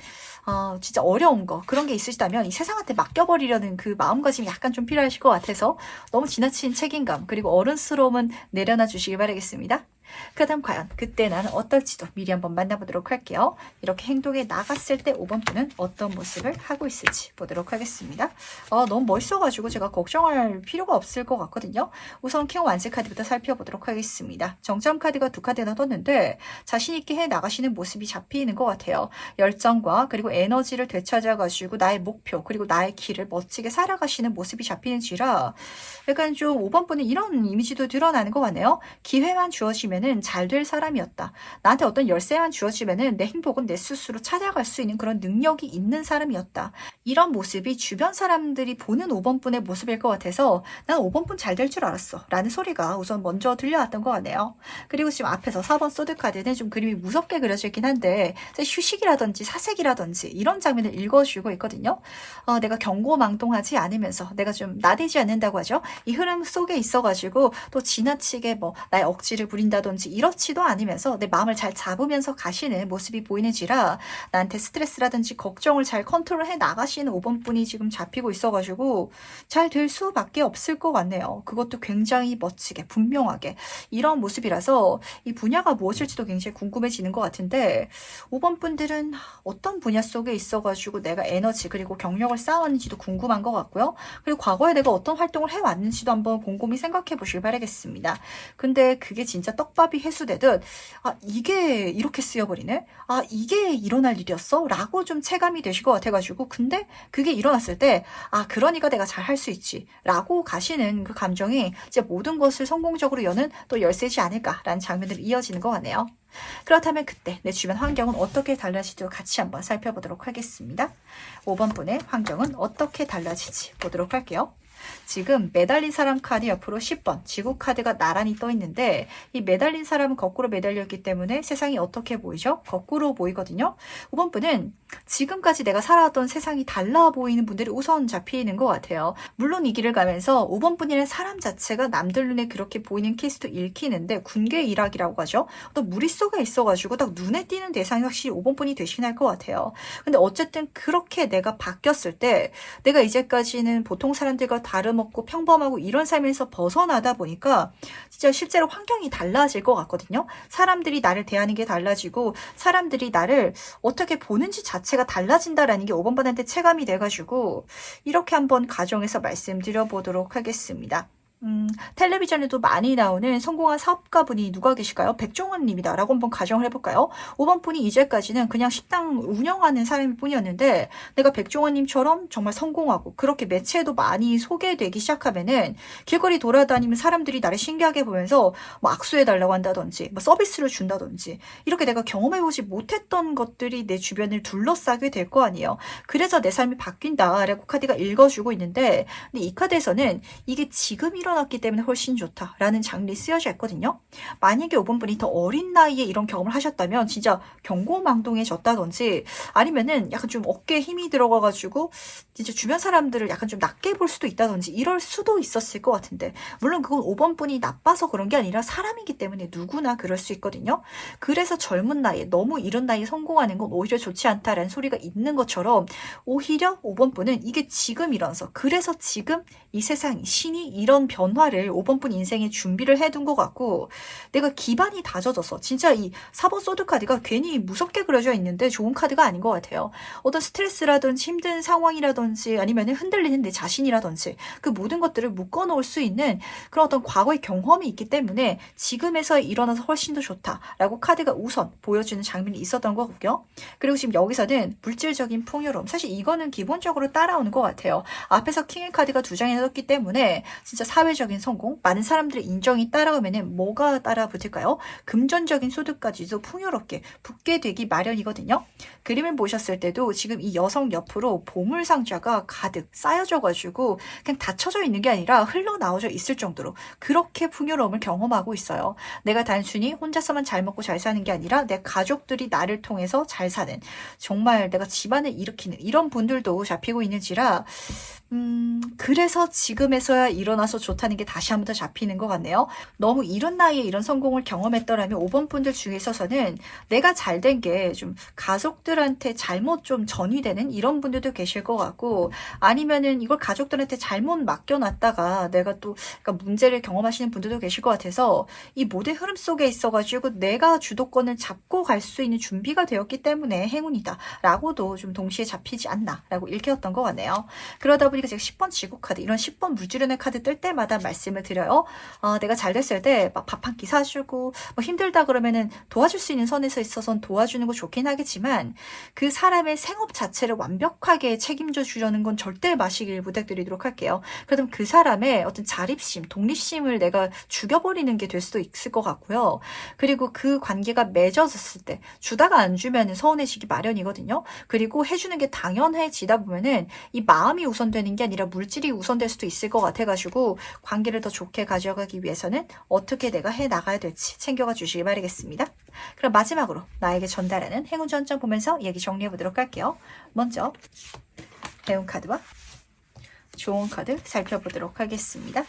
진짜 어려운 거, 그런 게 있으시다면 이 세상한테 맡겨버리려는 그 마음가짐이 약간 좀 필요하실 것 같아서 너무 지나친 책임감, 그리고 어른스러움은 내려놔 주시기 바라겠습니다. 그 다음 과연 그때 나는 어떨지도 미리 한번 만나보도록 할게요. 이렇게 행동에 나갔을 때 5번 분은 어떤 모습을 하고 있을지 보도록 하겠습니다. 너무 멋있어가지고 제가 걱정할 필요가 없을 것 같거든요. 우선 킹 완스 카드부터 살펴보도록 하겠습니다. 정점 카드가 두 카드나 떴는데 자신있게 해 나가시는 모습이 잡히는 것 같아요. 열정과 그리고 에너지를 되찾아가지고 나의 목표 그리고 나의 길을 멋지게 살아가시는 모습이 잡히는지라 약간 좀 5번 분은 이런 이미지도 드러나는 것 같네요. 기회만 주어지면 잘 될 사람이었다. 나한테 어떤 열쇠만 주어지면은 내 행복은 내 스스로 찾아갈 수 있는 그런 능력이 있는 사람이었다. 이런 모습이 주변 사람들이 보는 5번 분의 모습일 것 같아서 난 5번 분 잘 될 줄 알았어 라는 소리가 우선 먼저 들려왔던 것 같네요. 그리고 지금 앞에서 4번 소드 카드는 좀 그림이 무섭게 그려져 있긴 한데 휴식이라든지 사색이라든지 이런 장면을 읽어주고 있거든요. 내가 경고망동하지 않으면서 내가 좀 나대지 않는다고 하죠. 이 흐름 속에 있어가지고 또 지나치게 뭐 나의 억지를 부린다든지 한다든지 이렇지도 않으면서 내 마음을 잘 잡으면서 가시는 모습이 보이는지라 나한테 스트레스라든지 걱정을 잘 컨트롤해 나가시는 5번 분이 지금 잡히고 있어가지고 잘 될 수밖에 없을 것 같네요. 그것도 굉장히 멋지게 분명하게 이런 모습이라서 이 분야가 무엇일지도 굉장히 궁금해지는 것 같은데 5번 분들은 어떤 분야 속에 있어가지고 내가 에너지 그리고 경력을 쌓았는지도 궁금한 것 같고요. 그리고 과거에 내가 어떤 활동을 해왔는지도 한번 곰곰이 생각해 보시길 바라겠습니다. 근데 그게 진짜 떡밥이 회수되듯 이게 이렇게 쓰여버리네? 이게 일어날 일이었어? 라고 좀 체감이 되실 것 같아가지고 근데 그게 일어났을 때 그러니까 내가 잘 할 수 있지 라고 가시는 그 감정이 이제 모든 것을 성공적으로 여는 또 열쇠지 않을까라는 장면들이 이어지는 것 같네요. 그렇다면 그때 내 주변 환경은 어떻게 달라질지 같이 한번 살펴보도록 하겠습니다. 5번 분의 환경은 어떻게 달라질지 보도록 할게요. 지금 매달린 사람 카드 옆으로 10번 지구 카드가 나란히 떠 있는데 이 매달린 사람은 거꾸로 매달렸기 때문에 세상이 어떻게 보이죠? 거꾸로 보이거든요. 5번 분은 지금까지 내가 살아왔던 세상이 달라 보이는 분들이 우선 잡히는 것 같아요. 물론 이 길을 가면서 5번 분이라는 사람 자체가 남들 눈에 그렇게 보이는 케이스도 읽히는데 군계 일학이라고 하죠. 또 무릿속에 있어가지고 딱 눈에 띄는 대상이 확실히 5번 분이 되시긴 할 것 같아요. 근데 어쨌든 그렇게 내가 바뀌었을 때 내가 이제까지는 보통 사람들과 다름없고 평범하고 이런 삶에서 벗어나다 보니까 진짜 실제로 환경이 달라질 것 같거든요. 사람들이 나를 대하는 게 달라지고 사람들이 나를 어떻게 보는지 자체가 달라진다라는 게 5번 분한테 체감이 돼가지고 이렇게 한번 가정해서 말씀드려 보도록 하겠습니다. 텔레비전에도 많이 나오는 성공한 사업가분이 누가 계실까요? 백종원 님이다 라고 한번 가정을 해볼까요? 5번 분이 이제까지는 그냥 식당 운영하는 사람일 뿐이었는데 내가 백종원 님처럼 정말 성공하고 그렇게 매체에도 많이 소개되기 시작하면은 길거리 돌아다니면 사람들이 나를 신기하게 보면서 뭐 악수해달라고 한다든지 뭐 서비스를 준다든지 이렇게 내가 경험해보지 못했던 것들이 내 주변을 둘러싸게 될 거 아니에요. 그래서 내 삶이 바뀐다라고 카드가 읽어주고 있는데 근데 이 카드에서는 이게 지금 일어났기 때문에 훨씬 좋다라는 장면이 쓰여져 있거든요. 만약에 5번 분이 더 어린 나이에 이런 경험을 하셨다면 진짜 경고망동해졌다든지 아니면은 약간 좀 어깨에 힘이 들어가가지고 진짜 주변 사람들을 약간 좀 낮게 볼 수도 있다든지 이럴 수도 있었을 것 같은데 물론 그건 5번 분이 나빠서 그런 게 아니라 사람이기 때문에 누구나 그럴 수 있거든요. 그래서 젊은 나이에 너무 이른 나이에 성공하는 건 오히려 좋지 않다라는 소리가 있는 것처럼 오히려 5번 분은 이게 지금 일어나서 그래서 지금 이 세상이 신이 이런 변화를 5번 분 인생에 준비를 해둔 것 같고 내가 기반이 다져져서 진짜 이 4번 소드 카드가 괜히 무섭게 그려져 있는데 좋은 카드가 아닌 것 같아요. 어떤 스트레스라든지 힘든 상황이라든지 아니면 흔들리는 내 자신이라든지 그 모든 것들을 묶어놓을 수 있는 그런 어떤 과거의 경험이 있기 때문에 지금에서 일어나서 훨씬 더 좋다라고 카드가 우선 보여주는 장면이 있었던 거고요. 그리고 지금 여기서는 물질적인 풍요로움 사실 이거는 기본적으로 따라오는 것 같아요. 앞에서 킹의 카드가 두 장이나 떴기 때문에 진짜 사회적인 성공, 많은 사람들의 인정이 따라오면은 뭐가 따라 붙을까요? 금전적인 소득까지도 풍요롭게 붙게 되기 마련이거든요. 그림을 보셨을 때도 지금 이 여성 옆으로 보물 상자가 가득 쌓여져가지고 그냥 닫혀져 있는 게 아니라 흘러나오져 있을 정도로 그렇게 풍요로움을 경험하고 있어요. 내가 단순히 혼자서만 잘 먹고 잘 사는 게 아니라 내 가족들이 나를 통해서 잘 사는 정말 내가 집안을 일으키는 이런 분들도 잡히고 있는지라 그래서 지금에서야 일어나서 좋다는 게 다시 한 번 더 잡히는 것 같네요. 너무 이른 나이에 이런 성공을 경험했더라면 5번 분들 중에 있어서는 내가 잘 된 게 좀 가족들한테 잘못 좀 전이되는 이런 분들도 계실 것 같고 아니면은 이걸 가족들한테 잘못 맡겨놨다가 내가 또 그러니까 문제를 경험하시는 분들도 계실 것 같아서 이 모든 흐름 속에 있어가지고 내가 주도권을 잡고 갈 수 있는 준비가 되었기 때문에 행운이다 라고도 좀 동시에 잡히지 않나 라고 읽혔던 것 같네요. 그러다 보니까 제가 10번 지구 카드 이런 10번 물주련의 카드 뜰 때마다 말씀을 드려요. 내가 잘 됐을 때 막 밥 한 끼 사주고 뭐 힘들다 그러면은 도와줄 수 있는 선에서 있어서는 도와주는 거 좋긴 하겠지만 그 사람의 생업 자체를 완벽하게 책임져 주려는 건 절대 마시길 부탁드리도록 할게요. 그러면 그 사람의 어떤 자립심, 독립심을 내가 죽여버리는 게 될 수도 있을 것 같고요. 그리고 그 관계가 맺어졌을 때 주다가 안 주면은 서운해지기 마련이거든요. 그리고 해주는 게 당연해지다 보면은 이 마음이 우선되는 게 아니라 물질이 우선될 수도 있을 것 같아가지고 관계를 더 좋게 가져가기 위해서는 어떻게 내가 해 나가야 될지 챙겨가 주시기 바라겠습니다. 그럼 마지막으로 나에게 전달하는 행운 전점 보면서 얘기 정리해 보도록 할게요. 먼저 행운 카드와 좋은 카드 살펴보도록 하겠습니다.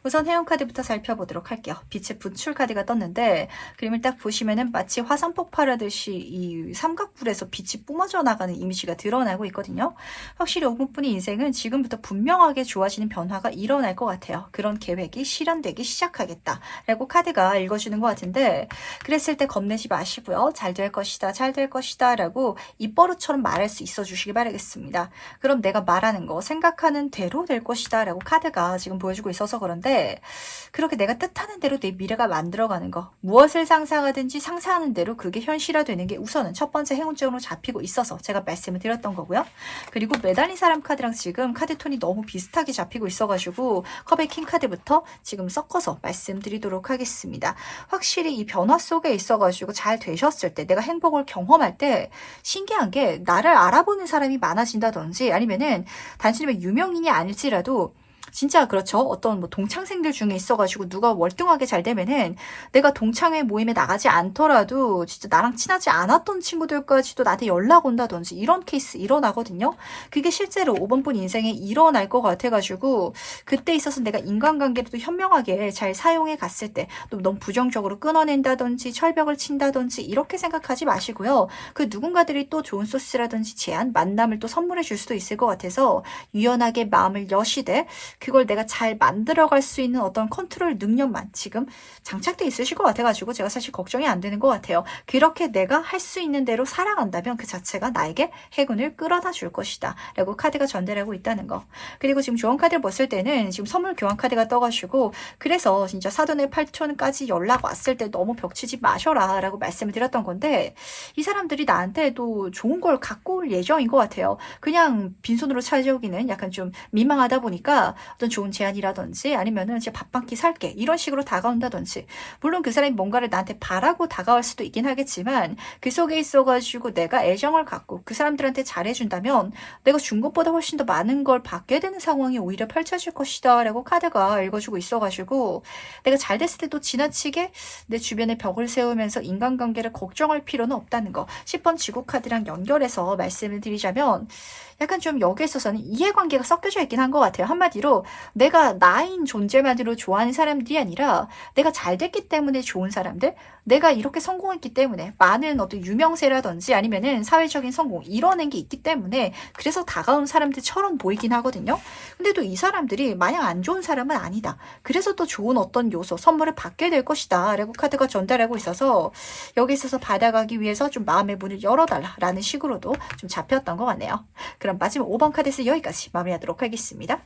우선 해운 카드부터 살펴보도록 할게요. 빛의 분출 카드가 떴는데 그림을 딱 보시면은 마치 화산 폭발하듯이 이 삼각불에서 빛이 뿜어져 나가는 이미지가 드러나고 있거든요. 확실히 5분뿐이 인생은 지금부터 분명하게 좋아지는 변화가 일어날 것 같아요. 그런 계획이 실현되기 시작하겠다 라고 카드가 읽어주는 것 같은데, 그랬을 때 겁내지 마시고요. 잘 될 것이다, 잘 될 것이다 라고 입버릇처럼 말할 수 있어 주시기 바라겠습니다. 그럼 내가 말하는 거 생각하는 대로 될 것이다 라고 카드가 지금 보여주고 있어서 그런데, 그렇게 내가 뜻하는 대로 내 미래가 만들어가는 거, 무엇을 상상하든지 상상하는 대로 그게 현실화되는 게 우선은 첫 번째 행운점으로 잡히고 있어서 제가 말씀을 드렸던 거고요. 그리고 매달린 사람 카드랑 지금 카드 톤이 너무 비슷하게 잡히고 있어가지고 컵의 킹 카드부터 지금 섞어서 말씀드리도록 하겠습니다. 확실히 이 변화 속에 있어가지고 잘 되셨을 때, 내가 행복을 경험할 때 신기한 게 나를 알아보는 사람이 많아진다든지, 아니면은 단순히 유명인이 아닐지라도 진짜 그렇죠. 어떤 뭐 동창생들 중에 있어가지고 누가 월등하게 잘 되면은 내가 동창회 모임에 나가지 않더라도 진짜 나랑 친하지 않았던 친구들까지도 나한테 연락 온다든지 이런 케이스 일어나거든요. 그게 실제로 5번분 인생에 일어날 것 같아가지고, 그때 있어서 내가 인간관계를 또 현명하게 잘 사용해 갔을 때 또 너무 부정적으로 끊어낸다든지 철벽을 친다든지 이렇게 생각하지 마시고요. 그 누군가들이 또 좋은 소스라든지 제안, 만남을 또 선물해 줄 수도 있을 것 같아서 유연하게 마음을 여시되 그걸 내가 잘 만들어갈 수 있는 어떤 컨트롤 능력만 지금 장착돼 있으실 것 같아가지고 제가 사실 걱정이 안 되는 것 같아요. 그렇게 내가 할 수 있는 대로 살아간다면 그 자체가 나에게 행운을 끌어다 줄 것이다 라고 카드가 전달하고 있다는 거. 그리고 지금 조언 카드를 봤을 때는 지금 선물 교환 카드가 떠가지고, 그래서 진짜 사돈의 8촌까지 연락 왔을 때 너무 벽치지 마셔라 라고 말씀을 드렸던 건데, 이 사람들이 나한테도 좋은 걸 갖고 올 예정인 것 같아요. 그냥 빈손으로 찾아오기는 약간 좀 민망하다 보니까 어떤 좋은 제안이라든지 아니면은 제가 밥 한 끼 살게 이런 식으로 다가온다든지, 물론 그 사람이 뭔가를 나한테 바라고 다가올 수도 있긴 하겠지만 그 속에 있어가지고 내가 애정을 갖고 그 사람들한테 잘해준다면 내가 준 것보다 훨씬 더 많은 걸 받게 되는 상황이 오히려 펼쳐질 것이다 라고 카드가 읽어주고 있어가지고, 내가 잘 됐을 때도 지나치게 내 주변에 벽을 세우면서 인간관계를 걱정할 필요는 없다는 거. 10번 지구 카드랑 연결해서 말씀을 드리자면 약간 좀 여기에 있어서는 이해관계가 섞여져 있긴 한 것 같아요. 한마디로 내가 나인 존재만으로 좋아하는 사람들이 아니라 내가 잘 됐기 때문에 좋은 사람들, 내가 이렇게 성공했기 때문에 많은 어떤 유명세라든지 아니면은 사회적인 성공 이뤄낸 게 있기 때문에 그래서 다가온 사람들처럼 보이긴 하거든요. 근데 또 이 사람들이 마냥 안 좋은 사람은 아니다. 그래서 또 좋은 어떤 요소, 선물을 받게 될 것이다 라고 카드가 전달하고 있어서 여기 있어서 받아가기 위해서 좀 마음의 문을 열어달라 라는 식으로도 좀 잡혔던 것 같네요. 그럼 마지막 5번 카드에서 여기까지 마무리하도록 하겠습니다.